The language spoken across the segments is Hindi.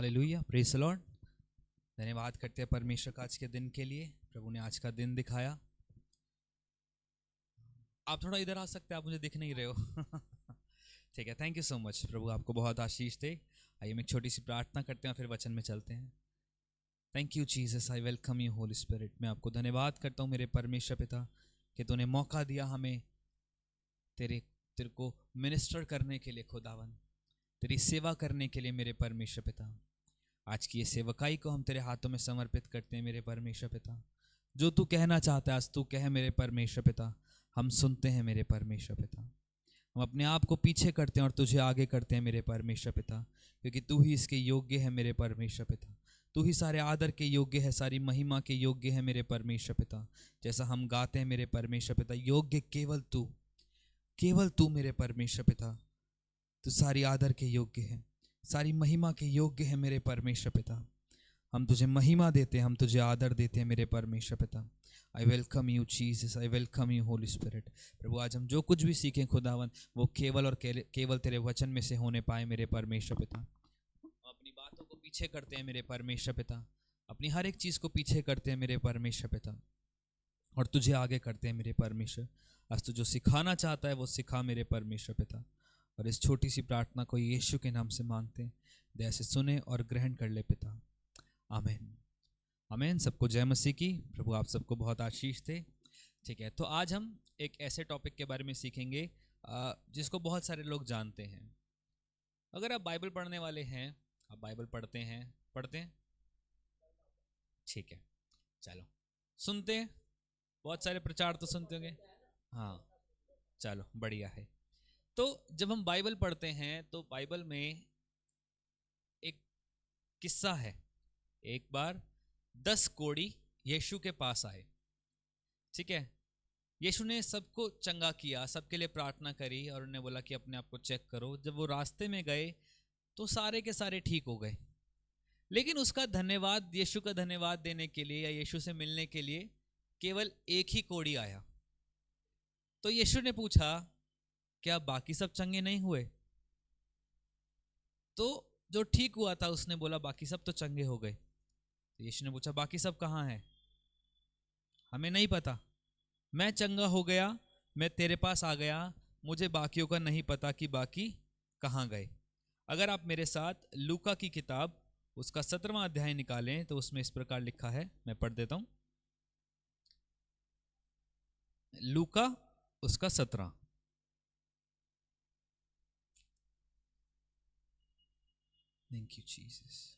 Hallelujah, praise the Lord. धन्यवाद करते हैं परमेश्वर का आज के दिन के लिए। प्रभु ने आज का दिन दिखाया। आप थोड़ा इधर आ सकते हैं, आप मुझे दिख नहीं रहे हो। ठीक है, थैंक यू सो मच। प्रभु आपको बहुत आशीष दे। आइए हम एक छोटी सी प्रार्थना करते हैं, फिर वचन में चलते हैं। Thank you Jesus, I welcome you holy spirit. मैं आपको धन्यवाद करता हूँ मेरे परमेश्वर पिता कि तूने मौका दिया हमें तेरे तेरे को मिनिस्टर करने के लिए, खुदावन तेरी सेवा करने के लिए मेरे परमेश्वर पिता। आज की ये सेवकाई को हम तेरे हाथों में समर्पित करते हैं मेरे परमेश्वर पिता। जो तू कहना चाहता है आज तू कह मेरे परमेश्वर पिता। हम सुनते हैं मेरे परमेश्वर पिता। हम अपने आप को पीछे करते हैं और तुझे आगे करते हैं मेरे परमेश्वर पिता, क्योंकि तू ही इसके योग्य है मेरे परमेश्वर पिता। तू ही सारे आदर के योग्य है, सारी महिमा के योग्य है मेरे परमेश्वर पिता। जैसा हम गाते हैं मेरे परमेश्वर पिता, योग्य केवल तू मेरे परमेश्वर पिता। तू सारी आदर के योग्य है, सारी महिमा के योग्य है मेरे परमेश्वर पिता। हम तुझे महिमा देते हैं, हम तुझे आदर देते हैं मेरे परमेश्वर पिता। I welcome you Jesus, I welcome you holy spirit. प्रभु आज हम जो कुछ भी सीखें खुदावन, वो केवल और केवल तेरे वचन में से होने पाए मेरे परमेश्वर पिता। हम अपनी बातों को पीछे करते हैं मेरे परमेश्वर पिता, अपनी हर एक चीज़ को पीछे करते हैं मेरे परमेश्वर पिता, और तुझे आगे करते हैं मेरे परमेश्वर। आज तू जो सिखाना चाहता है वो सिखा मेरे परमेश्वर पिता। और इस छोटी सी प्रार्थना को यीशु के नाम से मांगते हैं, दया से सुने और ग्रहण कर ले पिता। आमीन आमीन। सबको जय मसीह की। प्रभु आप सबको बहुत आशीष दे। ठीक है, तो आज हम एक ऐसे टॉपिक के बारे में सीखेंगे जिसको बहुत सारे लोग जानते हैं। अगर आप बाइबल पढ़ने वाले हैं, आप बाइबल पढ़ते हैं, ठीक है, चलो सुनते हैं। बहुत सारे प्रचार तो सुनते होंगे, हाँ चलो बढ़िया है। तो जब हम बाइबल पढ़ते हैं तो बाइबल में एक किस्सा है। एक बार 10 कोढ़ी यीशु के पास आए, ठीक है। यीशु ने सबको चंगा किया, सबके लिए प्रार्थना करी और उन्हें बोला कि अपने आप को चेक करो। जब वो रास्ते में गए तो सारे के सारे ठीक हो गए, लेकिन उसका धन्यवाद, यीशु का धन्यवाद देने के लिए या यीशु से मिलने के लिए केवल एक ही कोढ़ी आया। तो यीशु ने पूछा, क्या बाकी सब चंगे नहीं हुए? तो जो ठीक हुआ था उसने बोला, बाकी सब तो चंगे हो गए। तो यीशु ने पूछा, बाकी सब कहाँ हैं? हमें नहीं पता। मैं चंगा हो गया, मैं तेरे पास आ गया, मुझे बाकियों का नहीं पता कि बाकी कहाँ गए। अगर आप मेरे साथ लूका की किताब उसका 17वां अध्याय निकालें तो उसमें इस प्रकार लिखा है, मैं पढ़ देता हूं। लूका उसका 17। Thank you Jesus.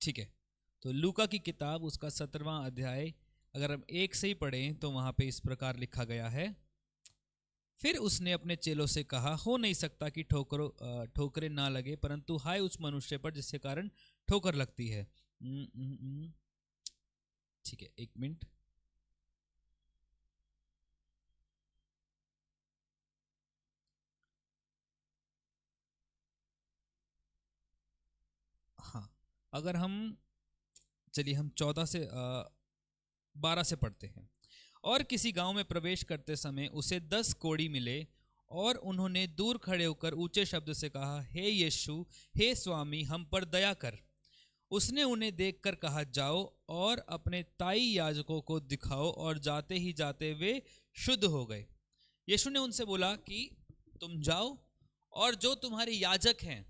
ठीक है, तो लूका की किताब उसका 17वां अध्याय अगर हम एक से ही पढ़ें तो वहां पे इस प्रकार लिखा गया है। फिर उसने अपने चेलों से कहा, हो नहीं सकता कि ठोकरें ना लगे, परंतु हाय उस मनुष्य पर जिसके कारण ठोकर लगती है। ठीक है, एक मिनट। हाँ, अगर हम चलिए हम 12 से पढ़ते हैं। और किसी गांव में प्रवेश करते समय उसे 10 कोढ़ी मिले और उन्होंने दूर खड़े होकर ऊंचे शब्द से कहा, हे यीशु, हे स्वामी, हम पर दया कर। उसने उन्हें देखकर कहा, जाओ और अपने ताई याजकों को दिखाओ, और जाते ही जाते वे शुद्ध हो गए। यीशु ने उनसे बोला कि तुम जाओ और जो तुम्हारे याजक हैं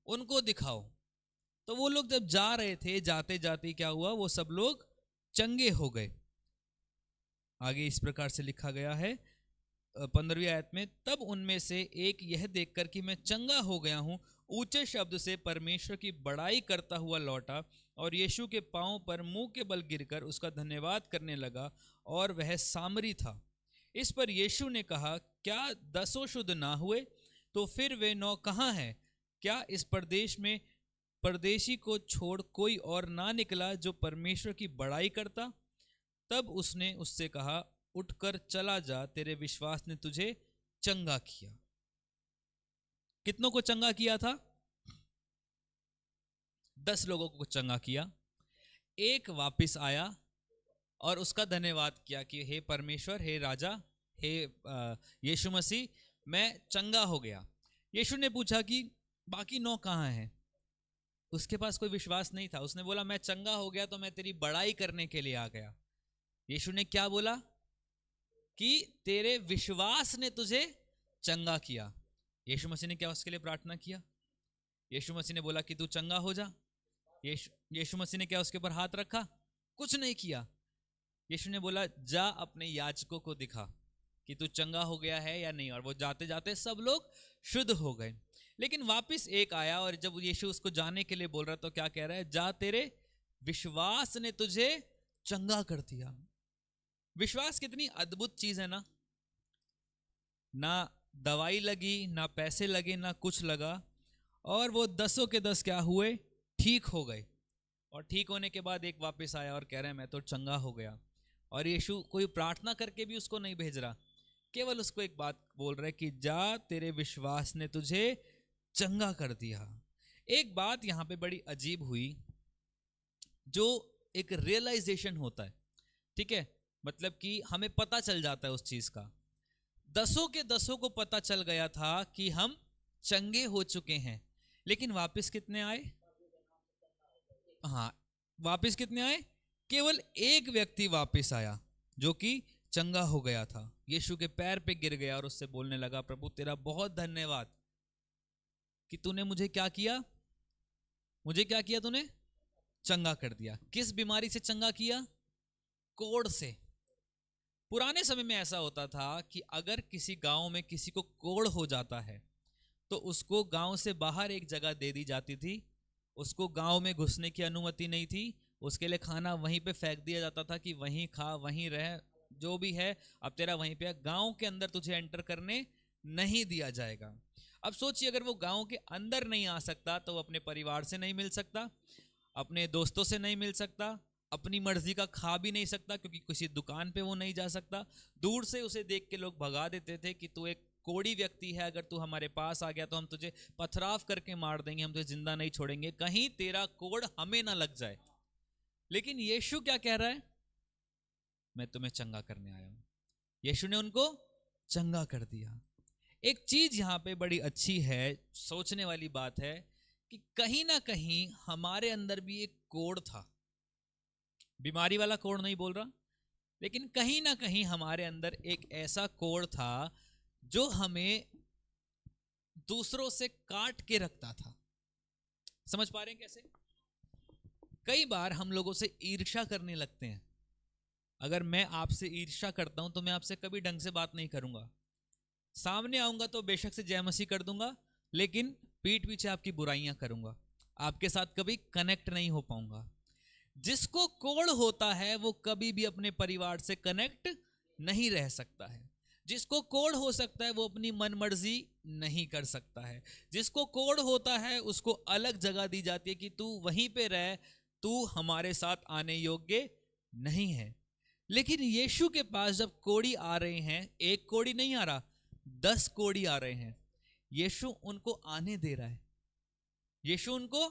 उनको दिखाओ। तो वो लोग जब जा रहे थे, जाते जाते क्या हुआ, वो सब लोग चंगे हो गए। आगे इस प्रकार से लिखा गया है 15वीं आयत में, तब उनमें से एक यह देखकर कि मैं चंगा हो गया हूं, ऊंचे शब्द से परमेश्वर की बड़ाई करता हुआ लौटा और यीशु के पांव पर मुंह के बल गिरकर उसका धन्यवाद करने लगा, और वह सामरी था। इस पर यीशु ने कहा, क्या 10 शुद्ध ना हुए? तो फिर वे 9 कहाँ हैं? क्या इस प्रदेश में परदेशी को छोड़ कोई और ना निकला जो परमेश्वर की बड़ाई करता? तब उसने उससे कहा, उठकर चला जा, तेरे विश्वास ने तुझे चंगा किया। कितनों को चंगा किया था? 10 लोगों को चंगा किया। एक वापस आया और उसका धन्यवाद किया कि हे परमेश्वर, हे राजा, हे यीशु मसीह, मैं चंगा हो गया। यीशु ने पूछा कि बाकी 9 कहाँ हैं? उसके पास कोई विश्वास नहीं था। उसने बोला मैं चंगा हो गया तो मैं तेरी बड़ाई करने के लिए आ गया। यीशु ने क्या बोला कि तेरे विश्वास ने तुझे चंगा किया। यीशु मसीह ने क्या उसके लिए प्रार्थना किया? यीशु मसीह ने बोला कि तू चंगा हो जा। यीशु मसीह ने क्या उसके ऊपर हाथ रखा? कुछ नहीं किया। यीशु ने बोला जा अपने याजकों को दिखा कि तू चंगा हो गया है या नहीं। और वो जाते जाते सब लोग शुद्ध हो गए। लेकिन वापस एक आया और जब यीशु उसको जाने के लिए बोल रहा तो क्या कह रहा है? जा तेरे विश्वास ने तुझे चंगा कर दिया। विश्वास कितनी अद्भुत चीज है ना। ना दवाई लगी, ना पैसे लगे, ना कुछ लगा, और वो 10 के 10 क्या हुए? ठीक हो गए। और ठीक होने के बाद एक वापस आया और कह रहे हैं मैं तो चंगा हो गया। और यीशु कोई प्रार्थना करके भी उसको नहीं भेज रहा, केवल उसको एक बात बोल रहा है कि जा तेरे विश्वास ने तुझे चंगा कर दिया। एक बात यहां पे बड़ी अजीब हुई, जो एक रियलाइजेशन होता है, ठीक है, मतलब कि हमें पता चल जाता है उस चीज का। 10 के 10 को पता चल गया था कि हम चंगे हो चुके हैं, लेकिन वापस कितने आए? हाँ, वापस कितने आए? केवल एक व्यक्ति वापस आया जो कि चंगा हो गया था। यीशु के पैर पे गिर गया और उससे बोलने लगा प्रभु तेरा बहुत धन्यवाद कि तूने मुझे क्या किया? मुझे क्या किया? तूने चंगा कर दिया। किस बीमारी से चंगा किया? कोढ़ से। पुराने समय में ऐसा होता था कि अगर किसी गांव में किसी को कोढ़ हो जाता है तो उसको गांव से बाहर एक जगह दे दी जाती थी। उसको गांव में घुसने की अनुमति नहीं थी। उसके लिए खाना वहीं पे फेंक दिया जाता था कि वहीं खा, वहीं रह, जो भी है अब तेरा वहीं पे। गांव के अंदर तुझे एंटर करने नहीं दिया जाएगा। अब सोचिए, अगर वो गांव के अंदर नहीं आ सकता तो वो अपने परिवार से नहीं मिल सकता, अपने दोस्तों से नहीं मिल सकता, अपनी मर्जी का खा भी नहीं सकता, क्योंकि किसी दुकान पे वो नहीं जा सकता। दूर से उसे देख के लोग भगा देते थे कि तू एक कोड़ी व्यक्ति है, अगर तू हमारे पास आ गया तो हम तुझे पथराव करके मार देंगे, हम तुझे जिंदा नहीं छोड़ेंगे, कहीं तेरा कोड़ हमें ना लग जाए। लेकिन यीशु क्या कह रहा है? मैं तुम्हें चंगा करने आया हूं। यीशु ने उनको चंगा कर दिया। एक चीज यहां पे बड़ी अच्छी है, सोचने वाली बात है कि कहीं ना कहीं हमारे अंदर भी एक कोड़ था। बीमारी वाला कोड़ नहीं बोल रहा, लेकिन कहीं ना कहीं हमारे अंदर एक ऐसा कोड़ था जो हमें दूसरों से काट के रखता था। समझ पा रहे हैं कैसे? कई बार हम लोगों से ईर्ष्या करने लगते हैं। अगर मैं आपसे ईर्ष्या करता हूं तो मैं आपसे कभी ढंग से बात नहीं करूंगा। सामने आऊंगा तो बेशक से जय मसीह कर दूंगा, लेकिन पीठ पीछे आपकी बुराइयां करूंगा। आपके साथ कभी कनेक्ट नहीं हो पाऊंगा। जिसको कोढ़ होता है वो कभी भी अपने परिवार से कनेक्ट नहीं रह सकता है। जिसको कोढ़ हो सकता है वो अपनी मनमर्जी नहीं कर सकता है। जिसको कोढ़ होता है उसको अलग जगह दी जाती है कि तू वहीं पे रह, तू हमारे साथ आने योग्य नहीं है। लेकिन यीशु के पास जब कोड़ी आ रहे हैं, एक कोड़ी नहीं आ रहा, 10 कोड़ी आ रहे हैं, यीशु उनको आने दे रहा है। यीशु उनको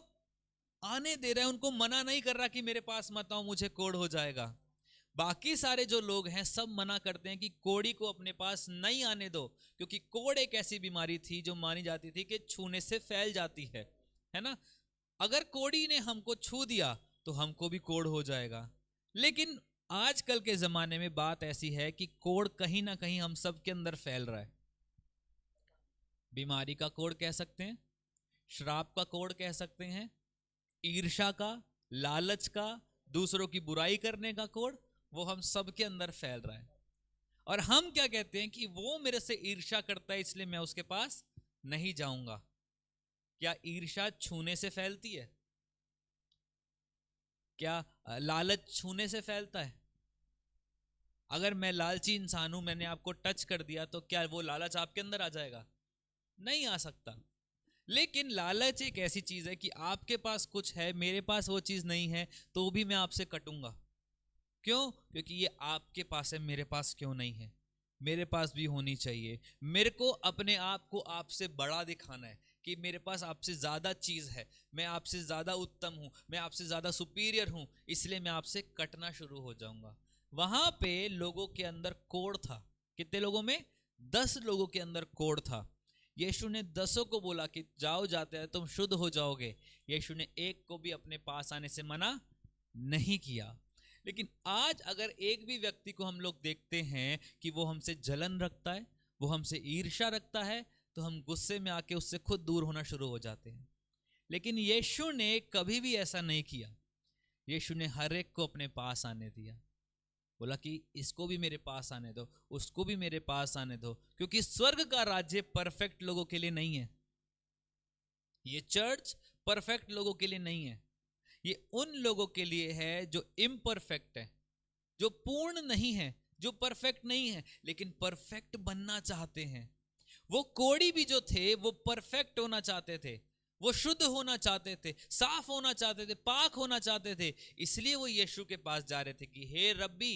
आने दे रहा है, उनको मना नहीं कर रहा कि मेरे पास मत आओ, मुझे कोढ़ हो जाएगा। बाकी सारे जो लोग हैं सब मना करते हैं कि कोढ़ी को अपने पास नहीं आने दो, क्योंकि कोढ़ एक ऐसी बीमारी थी जो मानी जाती थी कि छूने से फैल जाती है ना। अगर कोढ़ी ने हमको छू दिया तो हमको भी कोढ़ हो जाएगा। लेकिन आजकल के जमाने में बात ऐसी है कि कोढ़ कहीं ना कहीं हम सब के अंदर फैल रहा है। बीमारी का कोढ़ कह सकते हैं, श्राप का कोढ़ कह सकते हैं, ईर्ष्या का, लालच का, दूसरों की बुराई करने का कोढ़, वो हम सब के अंदर फैल रहा है। और हम क्या कहते हैं कि वो मेरे से ईर्ष्या करता है इसलिए मैं उसके पास नहीं जाऊंगा। क्या ईर्ष्या छूने से फैलती है? क्या लालच छूने से फैलता है? अगर मैं लालची इंसान हूं, मैंने आपको टच कर दिया, तो क्या वो लालच आपके अंदर आ जाएगा? नहीं आ सकता। लेकिन लालच एक ऐसी चीज है कि आपके पास कुछ है, मेरे पास वो चीज नहीं है, तो भी मैं आपसे कटूंगा। क्यों? क्योंकि ये आपके पास है, मेरे पास क्यों नहीं है? मेरे पास भी होनी चाहिए। मेरे को अपने आप को आपसे बड़ा दिखाना है कि मेरे पास आपसे ज्यादा चीज है, मैं आपसे ज्यादा उत्तम हूं, मैं आपसे ज्यादा सुपीरियर हूं, इसलिए मैं आपसे कटना शुरू हो जाऊंगा। वहां पे लोगों के अंदर कोढ़ था। कितने लोगों में? 10 लोगों के अंदर कोढ़ था। यीशु ने 10 को बोला कि जाओ, जाते हैं तुम शुद्ध हो जाओगे। यीशु ने एक को भी अपने पास आने से मना नहीं किया। लेकिन आज अगर एक भी व्यक्ति को हम लोग देखते हैं कि वो हमसे जलन रखता है, वो हमसे ईर्ष्या रखता है, तो हम गुस्से में आके उससे खुद दूर होना शुरू हो जाते हैं। लेकिन यीशु ने कभी भी ऐसा नहीं किया। यीशु ने हर एक को अपने पास आने दिया। बोला कि इसको भी मेरे पास आने दो, उसको भी मेरे पास आने दो, क्योंकि स्वर्ग का राज्य परफेक्ट लोगों के लिए नहीं है। ये चर्च परफेक्ट लोगों के लिए नहीं है। ये उन लोगों के लिए है जो इम्परफेक्ट है, जो पूर्ण नहीं है, जो परफेक्ट नहीं है, लेकिन परफेक्ट बनना चाहते हैं। वो कोढ़ी भी जो थे वो परफेक्ट होना चाहते थे, वो शुद्ध होना चाहते थे, साफ होना चाहते थे, पाक होना चाहते थे। इसलिए वो यीशु के पास जा रहे थे कि हे रब्बी,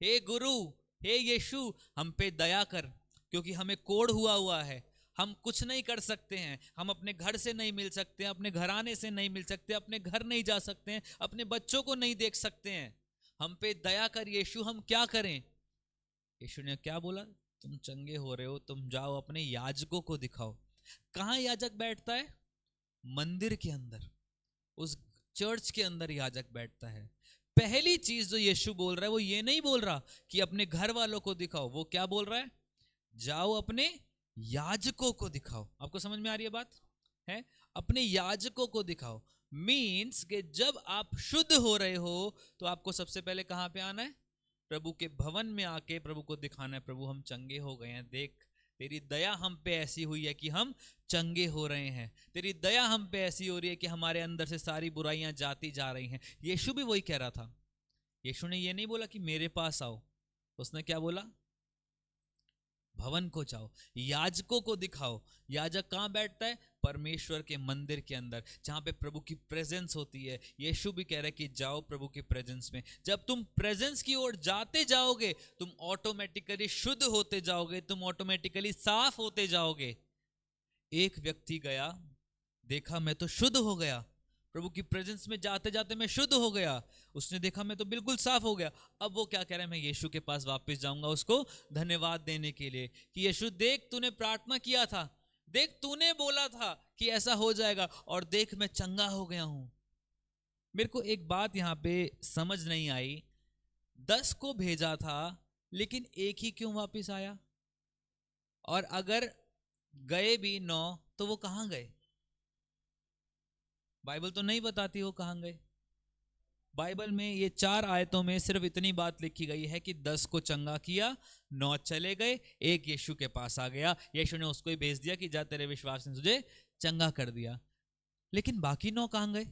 हे गुरु, हे यीशु, हम पे दया कर, क्योंकि हमें कोढ़ हुआ है। हम कुछ नहीं कर सकते हैं, हम अपने घर से नहीं मिल सकते हैं, अपने घराने से नहीं मिल सकते, अपने घर नहीं जा सकते हैं, अपने बच्चों को नहीं देख सकते हैं। हम पे दया कर यीशु, हम क्या करें? यीशु ने क्या बोला? तुम चंगे हो रहे हो, तुम जाओ अपने याजकों को दिखाओ। कहाँ याजक बैठता है? मंदिर के अंदर, उस चर्च के अंदर याजक बैठता है। पहली चीज जो यीशु बोल रहा है वो ये नहीं बोल रहा कि अपने घर वालों को दिखाओ, वो क्या बोल रहा है? जाओ अपने याजकों को दिखाओ। आपको समझ में आ रही है बात? है, अपने याजकों को दिखाओ। मीन्स कि जब आप शुद्ध हो रहे हो तो आपको सबसे पहले कहां पे आना है? प्रभु के भवन में आके प्रभु को दिखाना है, प्रभु हम चंगे हो गए हैं, देख तेरी दया हम पे ऐसी हुई है कि हम चंगे हो रहे हैं, तेरी दया हम पे ऐसी हो रही है कि हमारे अंदर से सारी बुराइयां जाती जा रही हैं। यीशु भी वही कह रहा था। यीशु ने ये नहीं बोला कि मेरे पास आओ, उसने क्या बोला? भवन को जाओ, याजकों को दिखाओ। याजक कहाँ बैठता है? परमेश्वर के मंदिर के अंदर, जहां पे प्रभु की प्रेजेंस होती है। यीशु भी कह रहा है कि जाओ प्रभु की प्रेजेंस में। जब तुम प्रेजेंस की ओर जाते जाओगे, तुम ऑटोमेटिकली शुद्ध होते जाओगे, तुम ऑटोमेटिकली साफ होते जाओगे। एक व्यक्ति गया, देखा मैं तो शुद्ध हो गया, प्रभु की प्रेजेंस में जाते जाते मैं शुद्ध हो गया। उसने देखा मैं तो बिल्कुल साफ हो गया। अब वो क्या कह रहा है? मैं यीशु के पास वापस जाऊंगा उसको धन्यवाद देने के लिए कि यीशु देख तूने प्रार्थना किया था, देख तूने बोला था कि ऐसा हो जाएगा, और देख मैं चंगा हो गया हूं। मेरे को एक बात यहां पे समझ नहीं आई, 10 को भेजा था लेकिन एक ही क्यों वापिस आया? और अगर गए भी 9 तो वो कहां गए? बाइबल तो नहीं बताती वो कहां गए। बाइबल में ये 4 आयतों में सिर्फ इतनी बात लिखी गई है कि 10 को चंगा किया, 9 चले गए, एक यीशु के पास आ गया, यीशु ने उसको ही भेज दिया कि जा तेरे विश्वास ने तुझे चंगा कर दिया। लेकिन बाकी 9 कहां गए?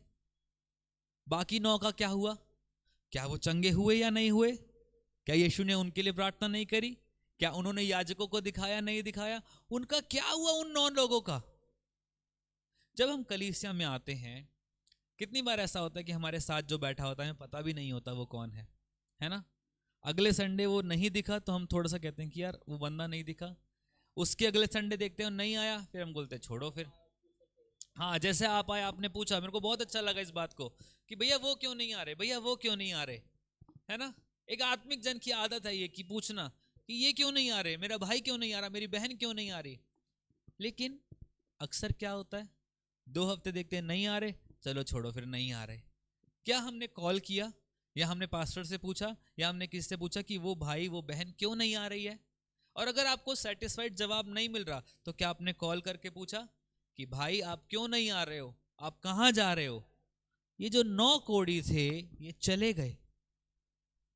बाकी 9 का क्या हुआ? क्या वो चंगे हुए या नहीं हुए? क्या यीशु ने उनके लिए प्रार्थना नहीं करी? क्या उन्होंने याजकों को दिखाया नहीं दिखाया? उनका क्या हुआ उन 9 लोगों का? जब हम कलीसिया में आते हैं, कितनी बार ऐसा होता है कि हमारे साथ जो बैठा होता है हमें पता भी नहीं होता वो कौन है ना? अगले संडे वो नहीं दिखा तो हम थोड़ा सा कहते हैं कि यार वो बंदा नहीं दिखा। उसके अगले संडे देखते हैं नहीं आया, फिर हम बोलते हैं छोड़ो फिर। हाँ, जैसे आप आए, आपने पूछा, मेरे को बहुत अच्छा लगा इस बात को कि भैया वो क्यों नहीं आ रहे, भैया वो क्यों नहीं आ रहे, है ना? एक आत्मिक जन की आदत है ये कि पूछना कि ये क्यों नहीं आ रहे, मेरा भाई क्यों नहीं आ रहा, मेरी बहन क्यों नहीं आ रही। लेकिन अक्सर क्या होता है, 2 हफ्ते देखते हैं नहीं आ रहे, चलो छोड़ो फिर नहीं आ रहे। क्या हमने कॉल किया या हमने पास्टर से पूछा या हमने किसी से पूछा कि वो भाई वो बहन क्यों नहीं आ रही है? और अगर आपको सेटिस्फाइड जवाब नहीं मिल रहा तो क्या आपने कॉल करके पूछा कि भाई आप क्यों नहीं आ रहे हो, आप कहां जा रहे हो? ये जो 9 कोढ़ी थे ये चले गए,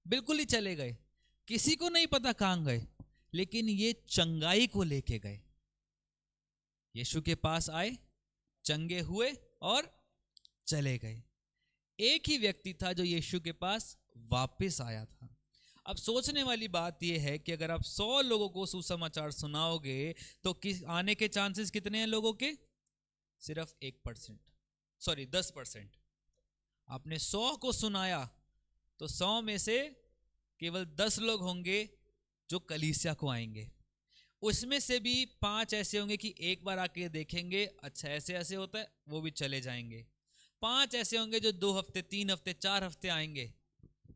बिल्कुल ही चले गए, किसी को नहीं पता कहां गए, लेकिन ये चंगाई को लेके गए। यीशु के पास आए, चंगे हुए और चले गए। एक ही व्यक्ति था जो यीशु के पास वापस आया था। अब सोचने वाली बात यह है कि अगर आप 100 लोगों को सुसमाचार सुनाओगे तो आने के चांसेस कितने हैं लोगों के? सिर्फ 1%, सॉरी 10%। आपने 100 को सुनाया तो 100 में से केवल 10 लोग होंगे जो कलीसिया को आएंगे। उसमें से भी 5 ऐसे होंगे कि एक बार आके देखेंगे, अच्छा ऐसे ऐसे होता है, वो भी चले जाएंगे। 5 ऐसे होंगे जो 2 हफ्ते, 3 हफ्ते, 4 हफ्ते आएंगे,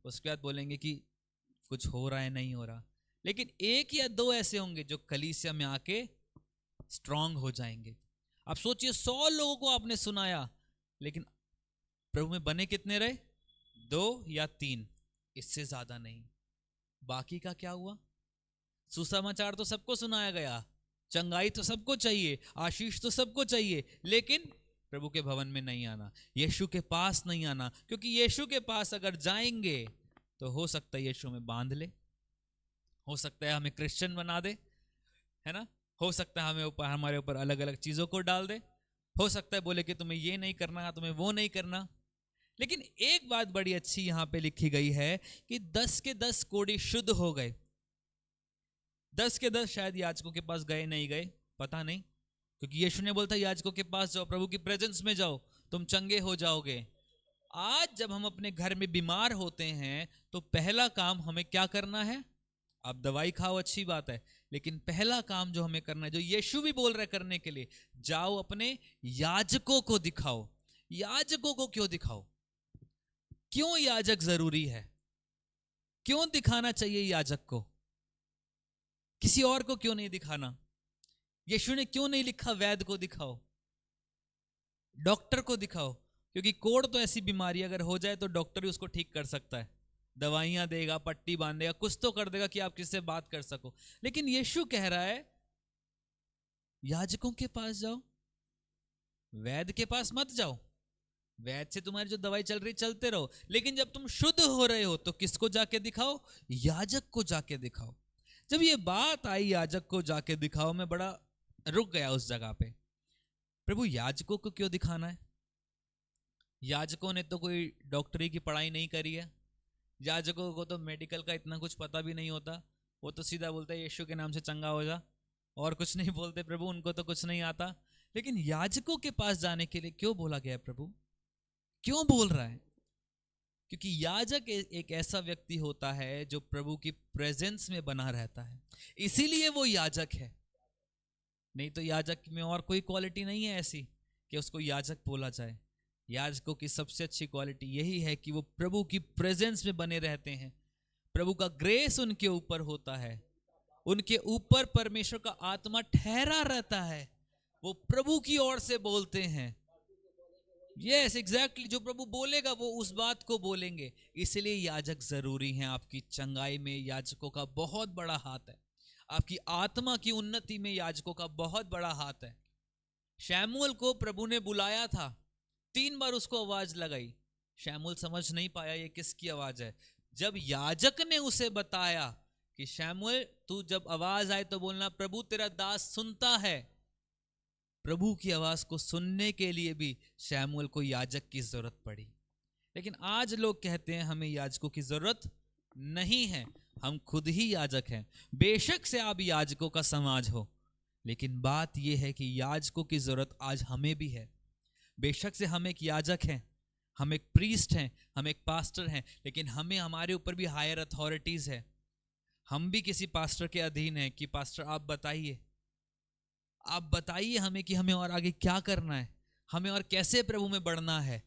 उसके बाद बोलेंगे कि कुछ हो रहा है नहीं हो रहा। लेकिन एक या दो ऐसे होंगे जो कलीसिया में आके स्ट्रांग हो जाएंगे। आप सोचिए 100 लोगों को आपने सुनाया, लेकिन प्रभु में बने कितने रहे? 2 या 3, इससे ज्यादा नहीं। बाकी का क्या हुआ? सुसमाचार तो सबको सुनाया गया, चंगाई तो सबको चाहिए, आशीष तो सबको चाहिए, लेकिन प्रभु के भवन में नहीं आना, यीशु के पास नहीं आना। क्योंकि यीशु के पास अगर जाएंगे तो हो सकता है यीशु में बांध ले, हो सकता है हमें क्रिश्चियन बना दे, है ना, हो सकता है हमें ऊपर हमारे ऊपर अलग अलग चीजों को डाल दे, हो सकता है बोले कि तुम्हें ये नहीं करना, तुम्हें वो नहीं करना। लेकिन एक बात बड़ी अच्छी यहां पे लिखी गई है कि 10 के 10 कोढ़ी शुद्ध हो गए। 10 के 10 शायद याजकों के पास गए नहीं गए पता नहीं, क्योंकि यीशु ने बोलता याजकों के पास जाओ, प्रभु की प्रेजेंस में जाओ, तुम चंगे हो जाओगे। आज जब हम अपने घर में बीमार होते हैं तो पहला काम हमें क्या करना है? आप दवाई खाओ, अच्छी बात है, लेकिन पहला काम जो हमें करना है, जो यीशु भी बोल रहे करने के लिए, जाओ अपने याजकों को दिखाओ। याजकों को क्यों दिखाओ? क्यों याजक जरूरी है? क्यों दिखाना चाहिए याजक को? किसी और को क्यों नहीं दिखाना? यीशु ने क्यों नहीं लिखा वैद्य को दिखाओ, डॉक्टर को दिखाओ? क्योंकि कोढ़ तो ऐसी बीमारी अगर हो जाए तो डॉक्टर ही उसको ठीक कर सकता है, दवाइयां देगा, पट्टी बांधेगा, कुछ तो कर देगा कि आप किससे बात कर सको। लेकिन यीशु कह रहा है याजकों के पास जाओ, वैद्य के पास मत जाओ। वैद्य से तुम्हारी जो दवाई चल रही चलते रहो, लेकिन जब तुम शुद्ध हो रहे हो तो किसको जाके दिखाओ? याजक को जाके दिखाओ। जब ये बात आई याजक को जाके दिखाओ, मैं बड़ा रुक गया उस जगह पे। प्रभु याजकों को क्यों दिखाना है? याजकों ने तो कोई डॉक्टरी की पढ़ाई नहीं करी है, याजकों को तो मेडिकल का इतना कुछ पता भी नहीं होता, वो तो सीधा बोलते हैं यीशु के नाम से चंगा हो जा, और कुछ नहीं बोलते। प्रभु उनको तो कुछ नहीं आता। लेकिन याजकों के पास जाने के लिए क्यों बोला गया? प्रभु क्यों बोल रहा है? क्योंकि याजक एक ऐसा व्यक्ति होता है जो प्रभु की प्रेजेंस में बना रहता है, इसीलिए वो याजक है। नहीं तो याजक में और कोई क्वालिटी नहीं है ऐसी कि उसको याजक बोला जाए। याजकों की सबसे अच्छी क्वालिटी यही है कि वो प्रभु की प्रेजेंस में बने रहते हैं, प्रभु का ग्रेस उनके ऊपर होता है, उनके ऊपर परमेश्वर का आत्मा ठहरा रहता है, वो प्रभु की ओर से बोलते हैं। यस एग्जैक्टली, जो प्रभु बोलेगा वो उस बात को बोलेंगे। इसलिए याजक जरूरी हैं। आपकी चंगाई में याजकों का बहुत बड़ा हाथ है, आपकी आत्मा की उन्नति में याजकों का बहुत बड़ा हाथ है। शमूएल को प्रभु ने बुलाया था, 3 बार उसको आवाज लगाई, शमूएल समझ नहीं पाया ये किसकी आवाज है। जब याजक ने उसे बताया कि शमूएल तू जब आवाज आए तो बोलना प्रभु तेरा दास सुनता है, प्रभु की आवाज को सुनने के लिए भी शमूएल को याजक की जरूरत पड़ी। लेकिन आज लोग कहते हैं हमें याजकों की जरूरत नहीं है, हम खुद ही याजक हैं। बेशक से आप याजकों का समाज हो, लेकिन बात यह है कि याजकों की जरूरत आज हमें भी है। बेशक से हम एक याजक हैं, हम एक प्रीस्ट हैं, हम एक पास्टर हैं, लेकिन हमें हमारे ऊपर भी हायर अथॉरिटीज है। हम भी किसी पास्टर के अधीन हैं कि पास्टर आप बताइए, आप बताइए हमें कि हमें और आगे क्या करना है, हमें और कैसे प्रभु में बढ़ना है।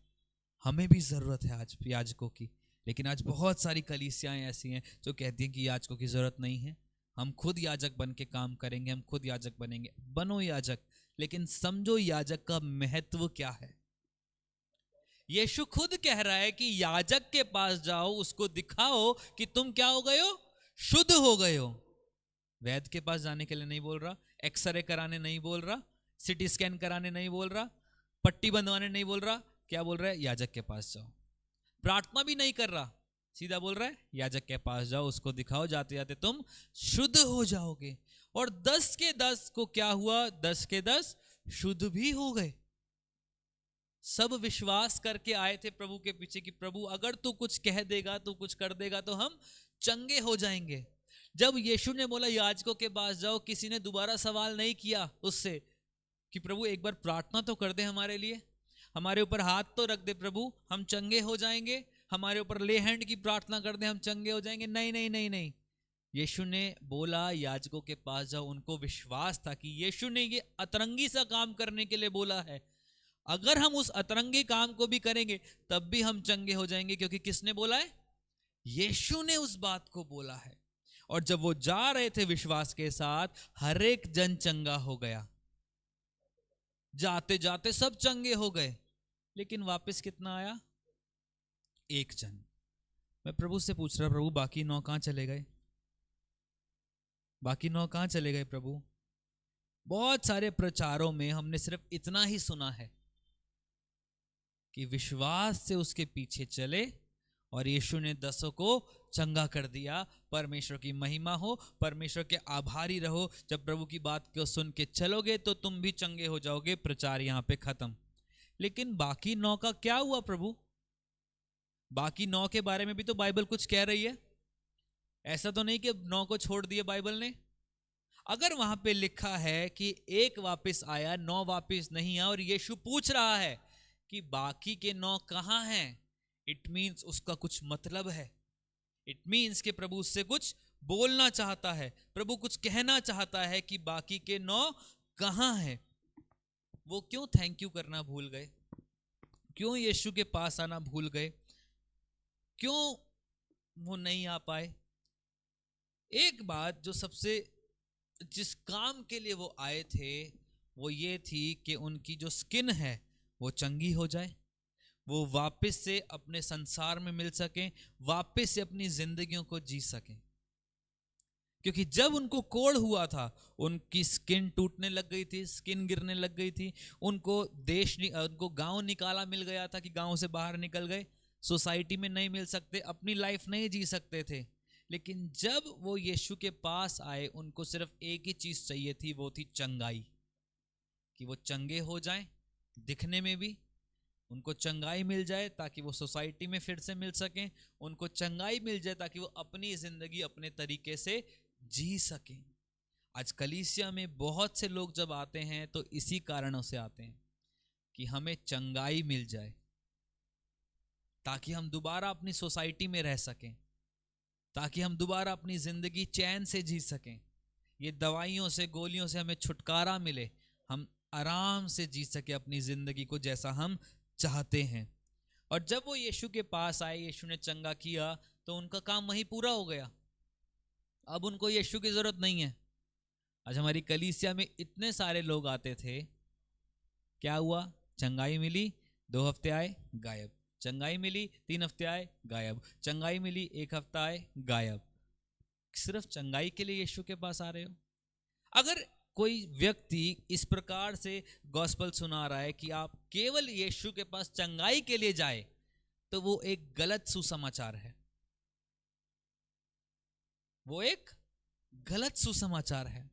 हमें भी जरूरत है आज याजकों की। लेकिन आज बहुत सारी कलीसियाएं ऐसी हैं जो कहती हैं कि याजकों की जरूरत नहीं है, हम खुद याजक बन के काम करेंगे, हम खुद याजक बनेंगे। बनो याजक, लेकिन समझो याजक का महत्व क्या है। यीशु खुद कह रहा है कि याजक के पास जाओ, उसको दिखाओ कि तुम क्या हो गए हो, शुद्ध हो गए हो। वैद्य के पास जाने के लिए नहीं बोल रहा, एक्सरे कराने नहीं बोल रहा, सिटी स्कैन कराने नहीं बोल रहा, पट्टी बंधवाने नहीं बोल रहा। क्या बोल रहा है? याजक के पास जाओ। प्रार्थना भी नहीं कर रहा, सीधा बोल रहा है याजक के पास जाओ, उसको दिखाओ, जाते जाते तुम शुद्ध हो जाओगे। और 10 के 10 को क्या हुआ? 10 के 10 शुद्ध भी हो गए। सब विश्वास करके आए थे प्रभु के पीछे कि प्रभु अगर तू कुछ कह देगा, तू कुछ कर देगा तो हम चंगे हो जाएंगे। जब यीशु ने बोला याजकों के पास जाओ, किसी ने दोबारा सवाल नहीं किया उससे कि प्रभु एक बार प्रार्थना तो कर दे हमारे लिए, हमारे ऊपर हाथ तो रख दे प्रभु, हम चंगे हो जाएंगे, हमारे ऊपर ले हैंड की प्रार्थना कर दे, हम चंगे हो जाएंगे। नहीं नहीं नहीं नहीं, यीशु ने बोला याजकों के पास जाओ। उनको विश्वास था कि यीशु ने ये अतरंगी सा काम करने के लिए बोला है, अगर हम उस अतरंगी काम को भी करेंगे तब भी हम चंगे हो जाएंगे, क्योंकि किसने बोला है? यीशु ने उस बात को बोला है। और जब वो जा रहे थे विश्वास के साथ, हर एक जन चंगा हो गया। जाते जाते सब चंगे हो गए, लेकिन वापस कितना आया? एक जन। मैं प्रभु से पूछ रहा, प्रभु बाकी 9 कहां चले गए? बाकी 9 कहां चले गए प्रभु? बहुत सारे प्रचारों में हमने सिर्फ इतना ही सुना है कि विश्वास से उसके पीछे चले और यीशु ने 10 को चंगा कर दिया। परमेश्वर की महिमा हो, परमेश्वर के आभारी रहो। जब प्रभु की बात को सुन के चलोगे तो तुम भी चंगे हो जाओगे। प्रचार यहां पे खत्म। लेकिन बाकी 9 का क्या हुआ प्रभु? बाकी 9 के बारे में भी तो बाइबल कुछ कह रही है। ऐसा तो नहीं कि 9 को छोड़ दिए बाइबल ने। अगर वहां पे लिखा है कि एक वापस आया, 9 वापस नहीं आया, और यीशु पूछ रहा है कि बाकी के 9 कहां हैं, इट मीन्स उसका कुछ मतलब है। इट मीन्स कि प्रभु उससे कुछ बोलना चाहता है, प्रभु कुछ कहना चाहता है कि बाकी के 9 कहां हैं। वो क्यों थैंक यू करना भूल गए? क्यों यीशु के पास आना भूल गए? क्यों वो नहीं आ पाए? एक बात जो सबसे, जिस काम के लिए वो आए थे, वो ये थी कि उनकी जो स्किन है वो चंगी हो जाए, वो वापस से अपने संसार में मिल सकें, वापस से अपनी जिंदगियों को जी सकें। क्योंकि जब उनको कोढ़ हुआ था, उनकी स्किन टूटने लग गई थी, स्किन गिरने लग गई थी। उनको गांव निकाला मिल गया था कि गांव से बाहर निकल गए, सोसाइटी में नहीं मिल सकते, अपनी लाइफ नहीं जी सकते थे। लेकिन जब वो यीशु के पास आए, उनको सिर्फ एक ही चीज चाहिए थी, वो थी चंगाई। कि वो चंगे हो जाएं, दिखने में भी उनको चंगाई मिल जाए ताकि वो सोसाइटी में फिर से मिल सकें, उनको चंगाई मिल जाए ताकि वो अपनी जिंदगी अपने तरीके से जी सकें। आज कलीसिया में बहुत से लोग जब आते हैं तो इसी कारणों से आते हैं कि हमें चंगाई मिल जाए, ताकि हम दोबारा अपनी सोसाइटी में रह सकें, ताकि हम दोबारा अपनी जिंदगी चैन से जी सकें। ये दवाइयों से, गोलियों से हमें छुटकारा मिले, हम आराम से जी सके अपनी जिंदगी को जैसा हम चाहते हैं। और जब वो यीशु के पास आए, यीशु ने चंगा किया, तो उनका काम वहीं पूरा हो गया। अब उनको यीशु की जरूरत नहीं है। आज हमारी कलीसिया में इतने सारे लोग आते थे, क्या हुआ? चंगाई मिली, 2 हफ्ते आए, गायब। चंगाई मिली, 3 हफ्ते आए, गायब। चंगाई मिली, 1 हफ्ता आए, गायब। सिर्फ चंगाई के लिए यीशु के पास आ रहे हो? अगर कोई व्यक्ति इस प्रकार से गॉस्पेल सुना रहा है कि आप केवल यीशु के पास चंगाई के लिए जाए, तो वो एक गलत सुसमाचार है। वो एक गलत सुसमाचार है।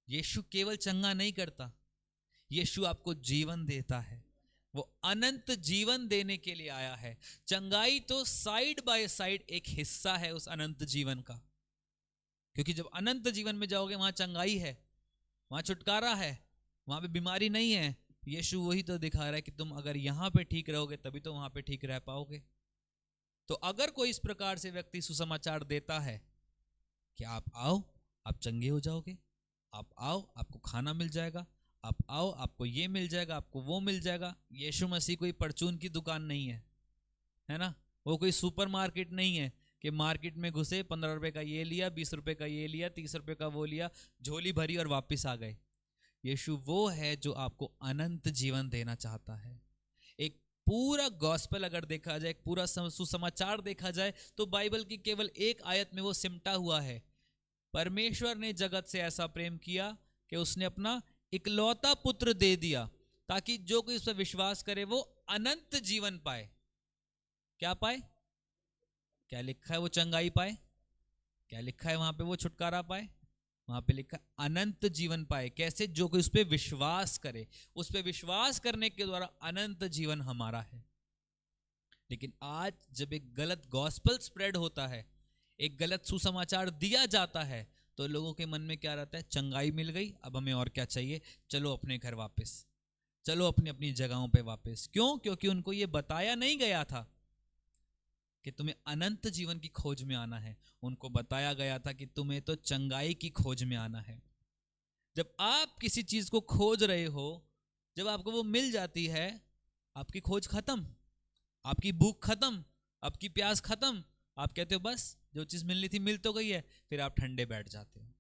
यीशु केवल चंगा नहीं करता, यीशु आपको जीवन देता है। वो अनंत जीवन देने के लिए आया है। चंगाई तो साइड बाय साइड एक हिस्सा है उस अनंत जीवन का। क्योंकि जब अनंत जीवन में जाओगे, वहां चंगाई है, वहां छुटकारा है, वहां पे बीमारी नहीं है। यीशु वही तो दिखा रहा है कि तुम अगर यहां पे ठीक रहोगे तभी तो वहां पे ठीक रह पाओगे। तो अगर कोई इस प्रकार से व्यक्ति सुसमाचार देता है कि आप आओ, आप चंगे हो जाओगे, आप आओ, आपको खाना मिल जाएगा, आप आओ, आपको ये मिल जाएगा, आपको वो मिल जाएगा। यीशु मसीह कोई परचून की दुकान नहीं है ना? वो कोई सुपर मार्केट नहीं है कि मार्केट में घुसे, 15 रुपए का ये लिया, 20 रुपए का ये लिया, 30 रुपए का वो लिया, झोली भरी और वापस आ गए। यीशु वो है जो आपको अनंत जीवन देना चाहता है। एक पूरा गॉस्पेल अगर देखा जाए, एक पूरा सुसमाचार देखा जाए, तो बाइबल की केवल एक आयत में वो सिमटा हुआ है। परमेश्वर ने जगत से ऐसा प्रेम किया कि उसने अपना इकलौता पुत्र दे दिया, ताकि जो कोई उस पर विश्वास करे वो अनंत जीवन पाए। क्या पाए? क्या लिखा है? वो चंगाई पाए। क्या लिखा है वहां पे? वो छुटकारा पाए। वहां पे लिखा है अनंत जीवन पाए। कैसे? जो कोई उस पर विश्वास करे, उस पर विश्वास करने के द्वारा अनंत जीवन हमारा है। लेकिन आज जब एक गलत गॉस्पेल स्प्रेड होता है, एक गलत सुसमाचार दिया जाता है, तो लोगों के मन में क्या रहता है? चंगाई मिल गई, अब हमें और क्या चाहिए? चलो अपने घर वापस, चलो अपनी अपनी जगहों पे वापस। क्यों? क्योंकि उनको ये बताया नहीं गया था कि तुम्हें अनंत जीवन की खोज में आना है। उनको बताया गया था कि तुम्हें तो चंगाई की खोज में आना है। जब आप किसी चीज को खोज रहे हो, जब आपको वो मिल जाती है, आपकी खोज खत्म, आपकी भूख खत्म, आपकी प्यास खत्म, आप कहते हो बस जो चीज मिलनी थी मिल तो गई है, फिर आप ठंडे बैठ जाते हो।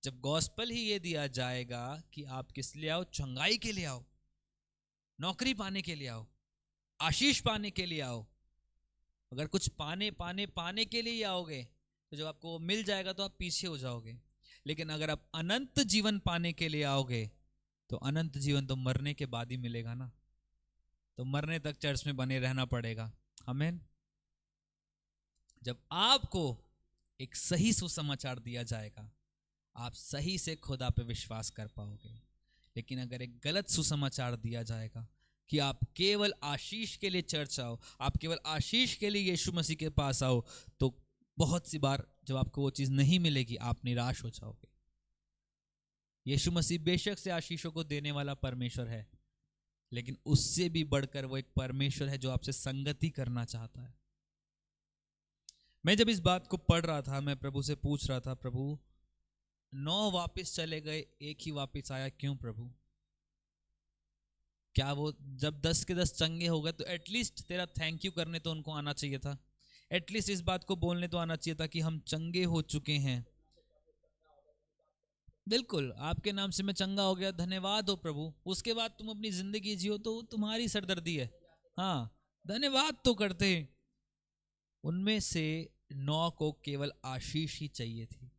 जब गॉस्पल ही ये दिया जाएगा कि आप किस लिए आओ, चंगाई के लिए आओ, नौकरी पाने के लिए आओ, आशीष पाने के लिए आओ, अगर कुछ पाने पाने पाने के लिए ही आओगे तो जब आपको वो मिल जाएगा तो आप पीछे हो जाओगे। लेकिन अगर आप अनंत जीवन पाने के लिए आओगे तो अनंत जीवन तो मरने के बाद ही मिलेगा ना, तो मरने तक चर्च में बने रहना पड़ेगा। आमीन। जब आपको एक सही सुसमाचार दिया जाएगा आप सही से खुदा पे विश्वास कर पाओगे। लेकिन अगर एक गलत सुसमाचार दिया जाएगा कि आप केवल आशीष के लिए चर्च आओ, आप केवल आशीष के लिए यीशु मसीह के पास आओ, तो बहुत सी बार जब आपको वो चीज़ नहीं मिलेगी आप निराश हो जाओगे। यीशु मसीह बेशक से आशीषों को देने वाला परमेश्वर है, लेकिन उससे भी बढ़कर वो एक परमेश्वर है जो आपसे संगति करना चाहता है। मैं जब इस बात को पढ़ रहा था मैं प्रभु से पूछ रहा था, प्रभु 9 वापस चले गए, एक ही वापस आया, क्यों प्रभु? क्या वो जब 10 के 10 चंगे हो गए तो एटलीस्ट तेरा थैंक यू करने तो उनको आना चाहिए था, एटलीस्ट इस बात को बोलने तो आना चाहिए था कि हम चंगे हो चुके हैं। बिल्कुल, आपके नाम से मैं चंगा हो गया, धन्यवाद हो प्रभु। उसके बाद तुम अपनी जिंदगी जियो तो तुम्हारी सरदर्दी है। हाँ, धन्यवाद तो करते। उनमें से 9 को केवल आशीष ही चाहिए थी,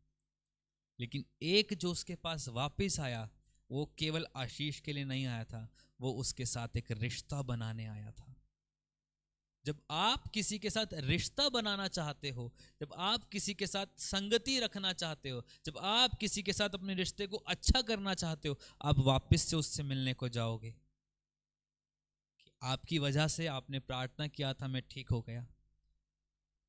लेकिन एक जो उसके पास वापस आया वो केवल आशीष के लिए नहीं आया था, वो उसके साथ एक रिश्ता बनाने आया था। जब आप किसी के साथ रिश्ता बनाना चाहते हो, जब आप किसी के साथ संगति रखना चाहते हो, जब आप किसी के साथ अपने रिश्ते को अच्छा करना चाहते हो, आप वापस से उससे मिलने को जाओगे कि आपकी वजह से आपने प्रार्थना किया था मैं ठीक हो गया,